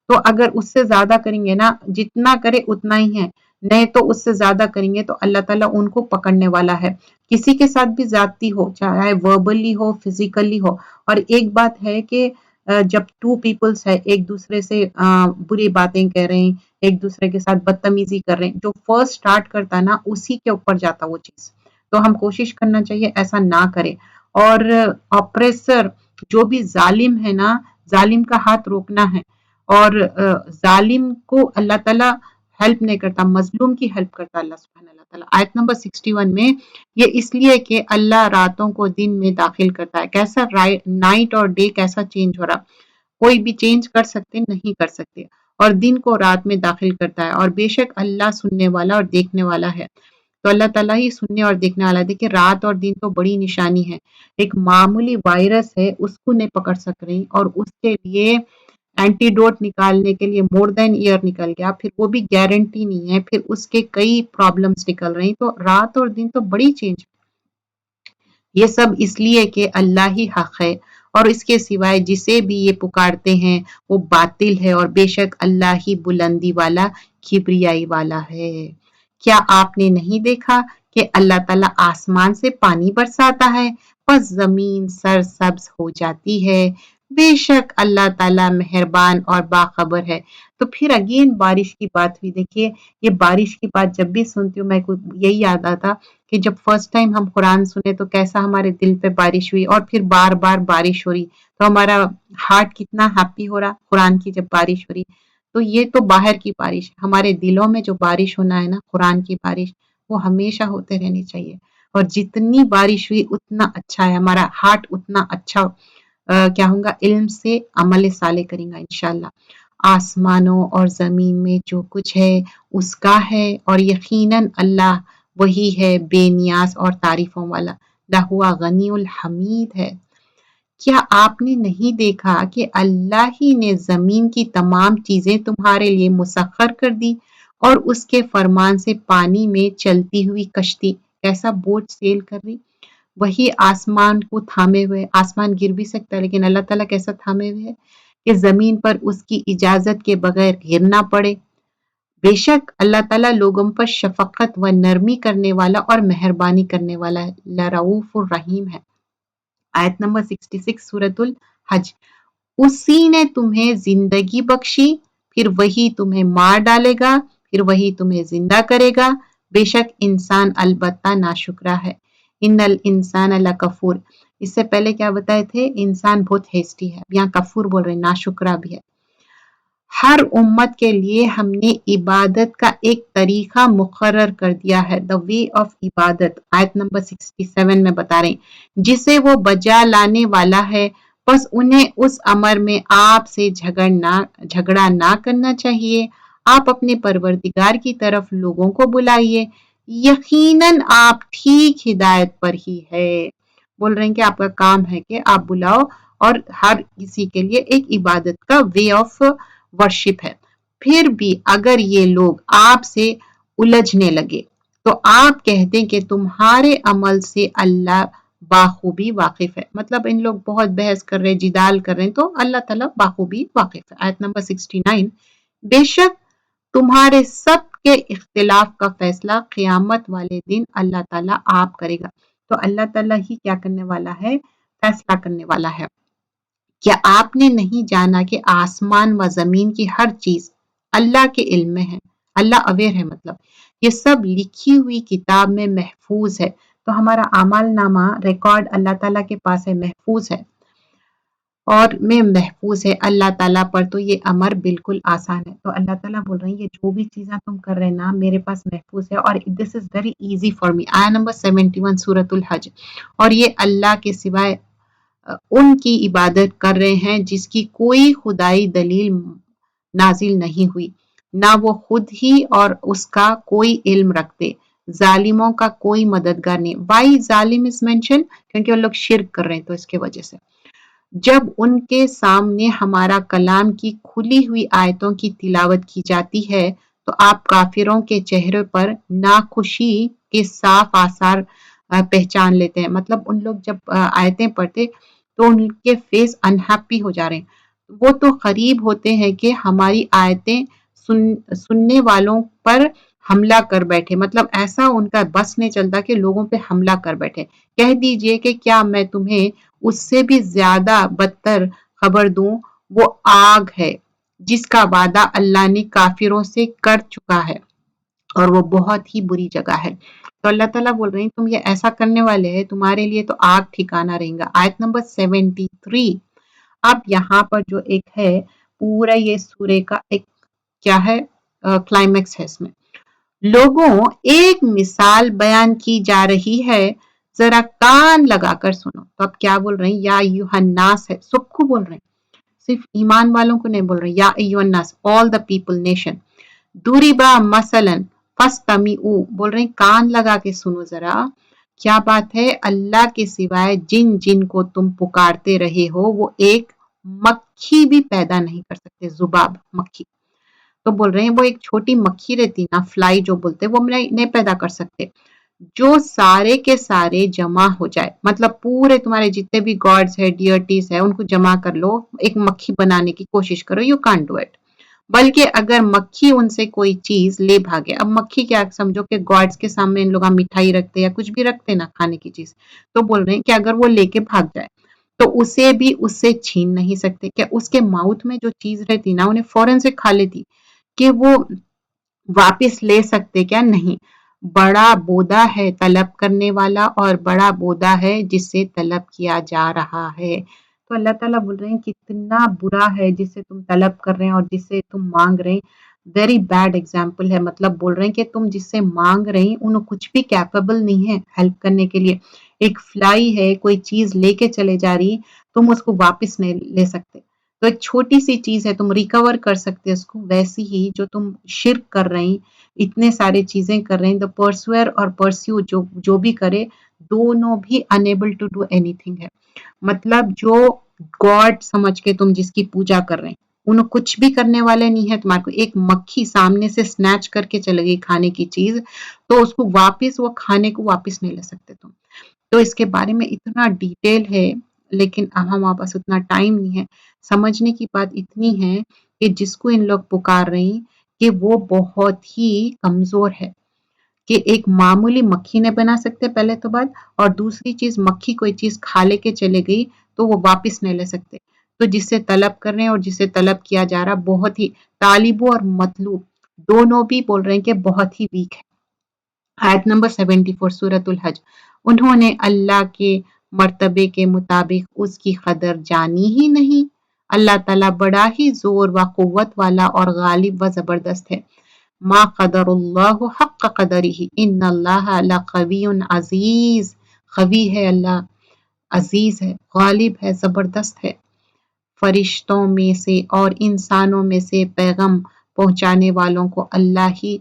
تو اگر اس سے زیادہ کریں گے نا, جتنا کرے اتنا ہی ہے, نہیں تو اس سے زیادہ کریں گے تو اللہ تعالیٰ ان کو پکڑنے والا ہے. کسی کے ساتھ بھی زیادتی ہو, چاہے وربلی ہو فزیکلی ہو. اور ایک بات ہے کہ جب ٹو پیپلز ہے ایک دوسرے سے بری باتیں کہہ رہے ہیں, ایک دوسرے کے ساتھ بدتمیزی کر رہے ہیں, جو فرسٹ سٹارٹ کرتا ہے نا اسی کے اوپر جاتا وہ چیز. تو ہم کوشش کرنا چاہیے ایسا نہ کرے. اور اپریسر جو بھی ظالم ہے نا, ظالم کا ہاتھ روکنا ہے. اور ظالم کو اللہ تعالیٰ ہیلپ نہیں کرتا, مظلوم کی ہیلپ کرتا اللہ سبحانہ اللہ تعالیٰ. آیت نمبر 61 میں یہ اس لیے کہ اللہ راتوں کو دن میں داخل کرتا ہے. کیسا نائٹ اور ڈے کیسا چینج ہو رہا, کوئی بھی چینج کر سکتے نہیں کر سکتے. اور دن کو رات میں داخل کرتا ہے, اور بے شک اللہ سننے والا اور دیکھنے والا ہے. تو اللہ تعالیٰ ہی سننے اور دیکھنے والا ہے. دیکھیں رات اور دن تو بڑی نشانی ہے. ایک معمولی وائرس ہے اس کو نہیں پکڑ سک رہی, اور اس کے لیے اینٹی ڈوٹ نکالنے کے لیے مور دین ایئر نکل گیا, پھر وہ بھی گارنٹی نہیں ہے, پھر اس کے کئی پرابلمز نکل رہی. تو رات اور دن تو بڑی چینج. یہ سب اس لیے کہ اللہ ہی حق ہے, اور اس کے سوائے جسے بھی یہ پکارتے ہیں وہ باطل ہے, اور بے شک اللہ ہی بلندی والا کبریائی والا ہے. کیا آپ نے نہیں دیکھا کہ اللہ تعالیٰ آسمان سے پانی برساتا ہے, بس زمین سرسبز ہو جاتی ہے. بے شک اللہ تعالیٰ مہربان اور باخبر ہے. تو پھر اگین بارش کی بات ہوئی. دیکھیے یہ بارش کی بات جب بھی سنتی ہوں میں کو یہی یاد آتا کہ جب فرسٹ ٹائم ہم قرآن سنے تو کیسا ہمارے دل پہ بارش ہوئی, اور پھر بار بار بارش ہو رہی تو ہمارا ہارٹ کتنا ہیپی ہو رہا قرآن کی جب بارش ہو رہی. تو یہ تو باہر کی بارش, ہمارے دلوں میں جو بارش ہونا ہے نا قرآن کی بارش, وہ ہمیشہ ہوتے رہنی چاہیے. اور جتنی بارش ہوئی اتنا اچھا ہے, ہمارا ہارٹ اتنا اچھا کیا ہوگا, علم سے عمل صالح کریں گا انشاءاللہ. آسمانوں اور زمین میں جو کچھ ہے اس کا ہے, اور یقیناً اللہ وہی ہے بے نیاز اور تعریفوں والا. لہوا غنی الحمید ہے. کیا آپ نے نہیں دیکھا کہ اللہ ہی نے زمین کی تمام چیزیں تمہارے لیے مسخر کر دی, اور اس کے فرمان سے پانی میں چلتی ہوئی کشتی کیسا بوٹ سیل کر رہی. وہی آسمان کو تھامے ہوئے, آسمان گر بھی سکتا ہے لیکن اللہ تعالیٰ کیسا تھامے ہوئے ہے کہ زمین پر اس کی اجازت کے بغیر گر نہ پڑے. بے شک اللہ تعالیٰ لوگوں پر شفقت و نرمی کرنے والا اور مہربانی کرنے والا ہے, لرؤوف الرحیم ہے. آیت نمبر 66 سورۃ الحج. اسی نے تمہیں زندگی بخشی, پھر وہی تمہیں مار ڈالے گا, پھر وہی تمہیں زندہ کرے گا. بے شک انسان البتہ ناشکرا ہے. ان الانسان لکفور. اس سے پہلے کیا بتائے تھے, انسان بہت ہیسٹی ہے, یہاں کفور بول رہے ہیں, ناشکرا بھی ہے. ہر امت کے لیے ہم نے عبادت کا ایک طریقہ مقرر کر دیا ہے, the way of عبادت. آیت نمبر 67 میں بتا رہے ہیں جسے وہ بجا لانے والا ہے, بس انہیں اس امر میں آپ سے جھگڑا نہ کرنا چاہیے. آپ اپنے پروردگار کی طرف لوگوں کو بلائیے, یقیناً آپ ٹھیک ہدایت پر ہی ہے. بول رہے ہیں کہ آپ کا کام ہے کہ آپ بلاؤ, اور ہر کسی کے لیے ایک عبادت کا وے آف ورشپ ہے. پھر بھی اگر یہ لوگ آپ سے الجھنے لگے تو آپ کہہ دیں کہ تمہارے عمل سے اللہ باخوبی واقف ہے. مطلب ان لوگ بہت بحث کر رہے, جدال کر رہے ہیں, تو اللہ تعالیٰ باخوبی واقف ہے. آیت نمبر 69. بے شک تمہارے سب کے اختلاف کا فیصلہ قیامت والے دن اللہ تعالیٰ آپ کرے گا. تو اللہ تعالیٰ ہی کیا کرنے والا ہے, فیصلہ کرنے والا ہے. کیا آپ نے نہیں جانا کہ آسمان و زمین کی ہر چیز اللہ کے علم میں ہے, اللہ اویئر ہے, مطلب یہ سب لکھی ہوئی کتاب میں محفوظ ہے. تو ہمارا اعمال نامہ ریکارڈ اللہ تعالیٰ کے پاس ہے, محفوظ ہے, اور میں محفوظ ہے. اللہ تعالیٰ پر تو یہ امر بالکل آسان ہے. تو اللہ تعالیٰ بول رہے ہیں یہ جو بھی چیزیں تم کر رہے نا میرے پاس محفوظ ہے, اور this is very easy for me. آیا نمبر 71 سورۃ الحج. اور یہ اللہ کے سوائے ان کی عبادت کر رہے ہیں جس کی کوئی خدائی دلیل نازل نہیں ہوئی, نہ وہ خود ہی اور اس کا کوئی علم رکھتے. ظالموں کا کوئی مددگار نہیں. وائی ظالم از مینشن؟ کیونکہ وہ لوگ شرک کر رہے ہیں تو اس کی وجہ سے. جب ان کے سامنے ہمارا کلام کی کھلی ہوئی آیتوں کی تلاوت کی جاتی ہے تو آپ کافروں کے چہرے پر ناخوشی کے صاف آثار پہچان لیتے ہیں. مطلب ان لوگ جب آیتیں پڑھتے تو ان کے فیس انہیپی ہو جا رہے ہیں. وہ تو قریب ہوتے ہیں کہ ہماری آیتیں سننے والوں پر حملہ کر بیٹھے. مطلب ایسا ان کا بس نہیں چلتا کہ لوگوں پہ حملہ کر بیٹھے. کہہ دیجئے کہ کیا میں تمہیں اس سے بھی زیادہ بدتر خبر دوں؟ وہ آگ ہے جس کا وعدہ اللہ نے کافروں سے کر چکا ہے اور وہ بہت ہی بری جگہ ہے. تو اللہ تعالیٰ بول رہے ہیں تم یہ ایسا کرنے والے ہیں، تمہارے لیے تو آگ ٹھکانہ رہیں گا. آیت نمبر 73. اب یہاں پر جو ایک ہے پورا یہ سورے کا ایک کیا ہے کلائمیکس ہے. اس میں لوگوں ایک مثال بیان کی جا رہی ہے، ذرا کان لگا کر سنو. تو اب کیا بول رہے ہیں؟ یا ایھا الناس ہے، سب کو بول رہے ہیں، صرف ایمان والوں کو نہیں بول رہے. یا ایھا الناس، all the people nation. ضُرِبَ مثلاً فَاسْتَمِعُوا، بول رہے ہیں کان لگا کے سنو ذرا. کیا بات ہے؟ اللہ کے سوائے جن جن کو تم پکارتے رہے ہو وہ ایک مکھی بھی پیدا نہیں کر سکتے. ذباب، مکھی. تو بول رہے ہیں وہ ایک چھوٹی مکھی رہتی نا، فلائی جو بولتے، وہ نہیں پیدا کر سکتے. جو سارے کے سارے جمع ہو جائے، مطلب پورے تمہارے جتنے بھی گاڈز ہے، ڈیئرٹیز ہے، ان کو جمع کر لو، ایک مکھی بنانے کی کوشش کرو. You can't do it. بلکہ اگر مکھی ان سے کوئی چیز لے بھاگے، اب مکھی کیا سمجھو کہ گاڈز کے سامنے ان لوگ مٹھائی رکھتے یا کچھ بھی رکھتے نا کھانے کی چیز، تو بول رہے ہیں کہ اگر وہ لے کے بھاگ جائے تو اسے بھی اس سے چھین نہیں سکتے. کیا اس کے ماؤتھ میں جو چیز رہتی نا انہیں فوراً سے کھا لیتی، کہ وہ واپس لے سکتے کیا؟ نہیں. بڑا بودا ہے طلب کرنے والا اور بڑا بودا ہے جس سے طلب کیا جا رہا ہے. تو اللہ تعالیٰ بول رہے ہیں کتنا برا ہے جس سے تم طلب کر رہے ہیں اور جس سے تم مانگ رہے ہیں. ویری بیڈ ایگزامپل ہے. مطلب بول رہے ہیں کہ تم جس سے مانگ رہے ہیں انہوں کچھ بھی کیپیبل نہیں ہے ہیلپ کرنے کے لیے. ایک فلائی ہے کوئی چیز لے کے چلے جا رہی، تم اس کو واپس نہیں لے سکتے. تو ایک چھوٹی سی چیز ہے تم ریکور کر سکتے اس کو، ویسی ہی جو تم شرک کر رہے ہیں، اتنے سارے چیزیں کر رہے ہیں. the pursuer اور pursue جو بھی کرے دونوں بھی unable to do anything ہے. مطلب جو گاڈ سمجھ کے تم جس کی پوجا کر رہے ہیں انہوں کچھ بھی کرنے والے نہیں ہے تمہارے کو. ایک مکھی سامنے سے سنیچ کر کے چلے گئی کھانے کی چیز تو اس کو واپس وہ کھانے کو واپس نہیں لے سکتے تم. تو اس کے بارے میں اتنا ڈیٹیل ہے لیکن ہمارے پاس اتنا ٹائم نہیں ہے. سمجھنے کی بات اتنی ہے کہ جس کو ان لوگ پکار رہے ہیں کہ وہ بہت ہی کمزور ہے، کہ ایک معمولی مکھی نے بنا سکتے پہلے تو بات، اور دوسری چیز مکھی کوئی چیز کھا لے کے چلے گئی تو وہ واپس نہیں لے سکتے. تو جس سے طلب کر رہے ہیں اور جس سے طلب کیا جا رہا بہت ہی طالب اور مطلوب دونوں بھی بول رہے ہیں کہ بہت ہی ویک ہے. آیت نمبر 74 سورۃ الحج. انہوں نے اللہ کے مرتبے کے مطابق اس کی قدر جانی ہی نہیں. اللہ تعالیٰ بڑا ہی زور و قوت والا اور غالب و زبردست ہے. ما قدر اللہ حق قدرہ ان اللہ لقوی عزیز. قوی ہے اللہ، عزیز ہے، غالب ہے، زبردست ہے. فرشتوں میں سے اور انسانوں میں سے پیغام پہنچانے والوں کو اللہ ہی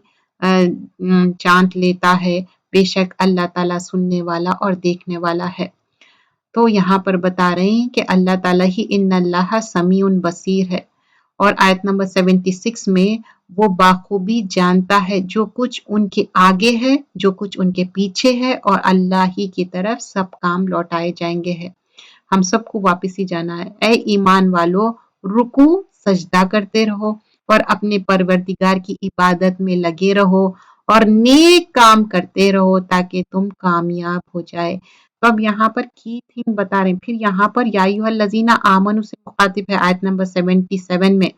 چانٹ لیتا ہے. بے شک اللہ تعالیٰ سننے والا اور دیکھنے والا ہے. تو یہاں پر بتا رہے ہیں کہ اللہ تعالیٰ ہی ان اللہ سمیع بصیر ہے. اور آیت نمبر 76 میں وہ بخوبی جانتا ہے جو کچھ ان کے آگے ہے، جو کچھ ان کے پیچھے ہے، اور اللہ ہی کی طرف سب کام لوٹائے جائیں گے ہے. ہم سب کو واپس ہی جانا ہے. اے ایمان والو، رکوع سجدہ کرتے رہو اور اپنے پروردگار کی عبادت میں لگے رہو اور نیک کام کرتے رہو تاکہ تم کامیاب ہو جائے. تو اب یہاں پر کی تھنگ بتا رہے ہیں. پھر یہاں پر یا ایھا الذین آمنوا سے مخاطب ہے آیت نمبر 77 میں.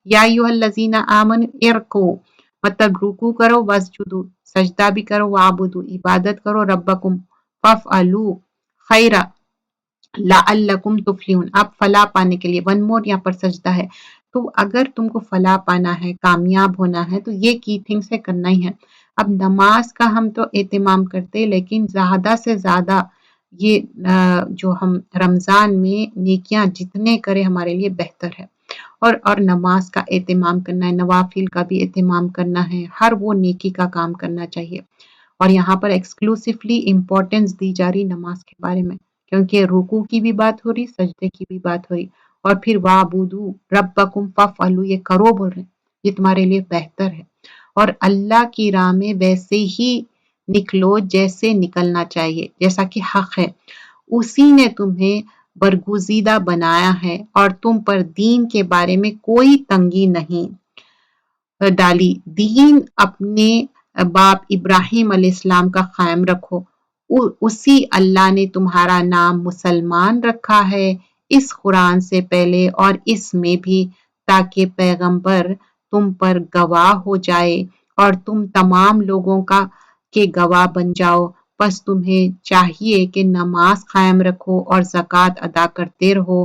یا ایھا الذین آمنوا ارکعوا، مطلب رکوع کرو، واسجدوا سجدہ بھی کرو، وعبدوا عبادت کرو، ربکم فافعلوا خیرا لعلکم تفلحون. اب فلاح پانے کے لیے ون مور یہاں پر سجدہ ہے. تو اگر تم کو فلاح پانا ہے، کامیاب ہونا ہے تو یہ کی تھنگس سے کرنا ہی ہے. اب نماز کا ہم تو اہتمام کرتے لیکن زیادہ سے زیادہ یہ جو ہم رمضان میں نیکیاں جتنے کریں ہمارے لیے بہتر ہے. اور نماز کا اہتمام کرنا ہے، نوافل کا بھی اہتمام کرنا ہے، ہر وہ نیکی کا کام کرنا چاہیے. اور یہاں پر ایکسکلوسively امپورٹنس دی جا رہی نماز کے بارے میں، کیونکہ رکوع کی بھی بات ہو رہی، سجدے کی بھی بات ہو رہی، اور پھر وَاعْبُدُوا رَبَّكُمْ فَافْعَلُوا، یہ کرو بول رہے ہیں، یہ تمہارے لیے بہتر ہے، اور اللہ کی راہ میں ویسے ہی نکلو جیسے نکلنا چاہیے، جیسا کہ حق ہے، اسی نے تمہیں برگزیدہ بنایا ہے اور تم پر دین کے بارے میں کوئی تنگی نہیں ڈالی، دین اپنے باپ ابراہیم علیہ السلام کا قائم رکھو، اسی اللہ نے تمہارا نام مسلمان رکھا ہے اس قرآن سے پہلے اور اس میں بھی، تاکہ پیغمبر تم پر گواہ ہو جائے اور تم تمام لوگوں کے گواہ بن جاؤ، پس تمہیں چاہیے کہ نماز قائم رکھو اور زکوٰۃ ادا کرتے رہو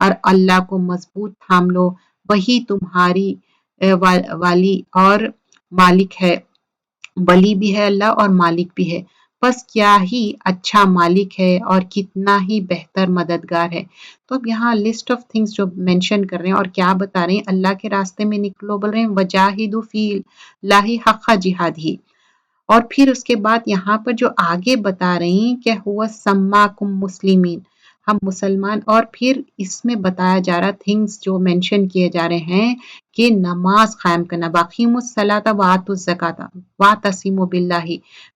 اور اللہ کو مضبوط تھام لو، وہی تمہاری والی اور مالک ہے، ولی بھی ہے اللہ اور مالک بھی ہے، بس کیا ہی اچھا مالک ہے اور کتنا ہی بہتر مددگار ہے۔ تو اب یہاں لسٹ آف تھنگس جو مینشن کر رہے ہیں اور کیا بتا رہے ہیں، اللہ کے راستے میں نکلو بول رہے ہیں، وجاہدوا فی اللہ حق جہادہ، اور پھر اس کے بعد یہاں پر جو آگے بتا رہے ہیں کہ ہوا سماکم مسلمین، ہم مسلمان، اور پھر اس میں بتایا جا رہا تھنگس جو مینشن کیے جا رہے ہیں کہ نماز قائم کرنا، واقیموا الصلاۃ وآتوا الزکاۃ واعتصموا باللہ،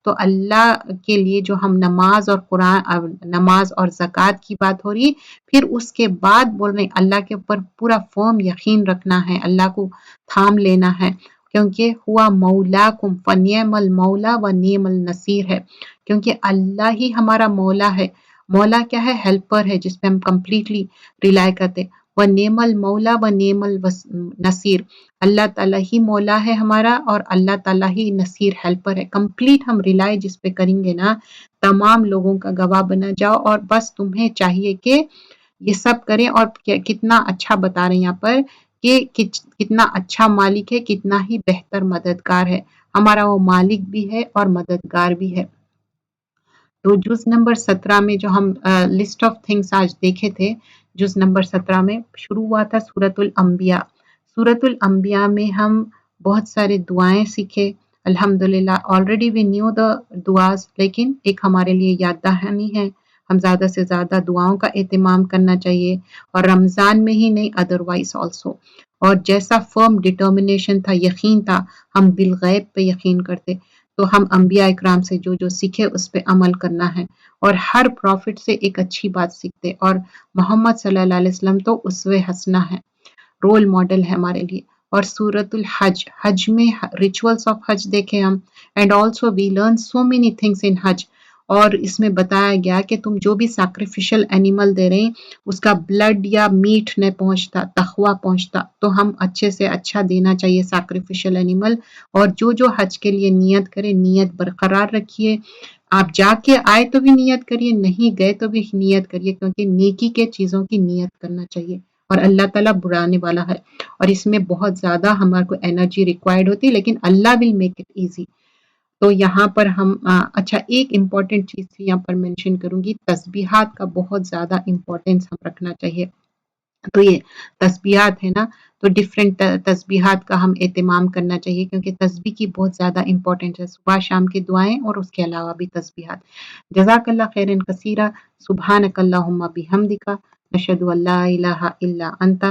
تو اللہ کے لیے جو ہم نماز اور قرآن، نماز اور زکوٰۃ کی بات ہو رہی ہے، پھر اس کے بعد بول رہے ہیں اللہ کے اوپر پورا فرم یقین رکھنا ہے، اللہ کو تھام لینا ہے، کیونکہ ہوا مولاکم فنعم المولا و نعم النصیر ہے، کیونکہ اللہ ہی ہمارا مولا ہے، مولا کیا ہے؟ ہیلپر ہے، جس پہ ہم کمپلیٹلی ریلائی کرتے، و نعم المولا و نعم النصیر، اللہ تعالیٰ ہی مولا ہے ہمارا اور اللہ تعالیٰ ہی نصیر ہیلپر ہے، کمپلیٹ ہم ریلائی جس پہ کریں گے نا، تمام لوگوں کا گواہ بنا جاؤ، اور بس تمہیں چاہیے کہ یہ سب کریں، اور کتنا اچھا بتا رہے ہیں یہاں پر کہ کتنا اچھا مالک ہے، کتنا ہی بہتر مددگار ہے، ہمارا وہ مالک بھی ہے اور مددگار بھی ہے۔ تو جز نمبر 17 میں جو ہم لسٹ آف تھنگس آج دیکھے تھے، جز نمبر 17 میں شروع ہوا تھا سورۃ الانبیاء، سورۃ الانبیاء میں ہم بہت سارے دعائیں سیکھے، الحمدللہ آلریڈی وی نیو دا دعاز، لیکن ایک ہمارے لیے یاد دہانی ہے، ہم زیادہ سے زیادہ دعاؤں کا اہتمام کرنا چاہیے، اور رمضان میں ہی نہیں ادروائز آلسو، اور جیسا فرم ڈٹرمنیشن تھا، یقین تھا، ہم بالغیب پہ یقین کرتے، تو ہم انبیاء اکرام سے جو سیکھے اس پہ عمل کرنا ہے، اور ہر پروفٹ سے ایک اچھی بات سیکھتے، اور محمد صلی اللہ علیہ وسلم تو اسوہ حسنہ ہے، رول ماڈل ہے ہمارے لیے۔ اور سورۃ الحج، حج میں ریچولس آف حج دیکھے ہم، and also we learn so many things in حج، اور اس میں بتایا گیا کہ تم جو بھی سیکریفیشل اینیمل دے رہے ہیں اس کا بلڈ یا میٹ نہیں پہنچتا، تقویٰ پہنچتا، تو ہم اچھے سے اچھا دینا چاہیے سیکریفیشل اینیمل، اور جو حج کے لیے نیت کرے، نیت برقرار رکھیے، آپ جا کے آئے تو بھی نیت کریے، نہیں گئے تو بھی نیت کریے، کیونکہ نیکی کے چیزوں کی نیت کرنا چاہیے، اور اللہ تعالیٰ برانے والا ہے، اور اس میں بہت زیادہ ہمارے کو انرجی ریکوائرڈ ہوتی ہے، لیکن اللہ ول میک اٹ ایزی۔ تو یہاں پر ہم اچھا ایک امپورٹنٹ چیز یہاں پر مینشن کروں گی، تسبیحات کا بہت زیادہ امپورٹنس ہم رکھنا چاہیے، تو یہ تسبیحات ہے نا، تو ڈفرینٹ تسبیحات کا ہم اہتمام کرنا چاہیے، کیونکہ تسبیح کی بہت زیادہ امپورٹنس ہے، صبح شام کی دعائیں اور اس کے علاوہ بھی تسبیحات۔ جزاک اللہ خیرا کثیرا، سبحانک اللہم بحمدک، نشہد ان لا الہ الا انت،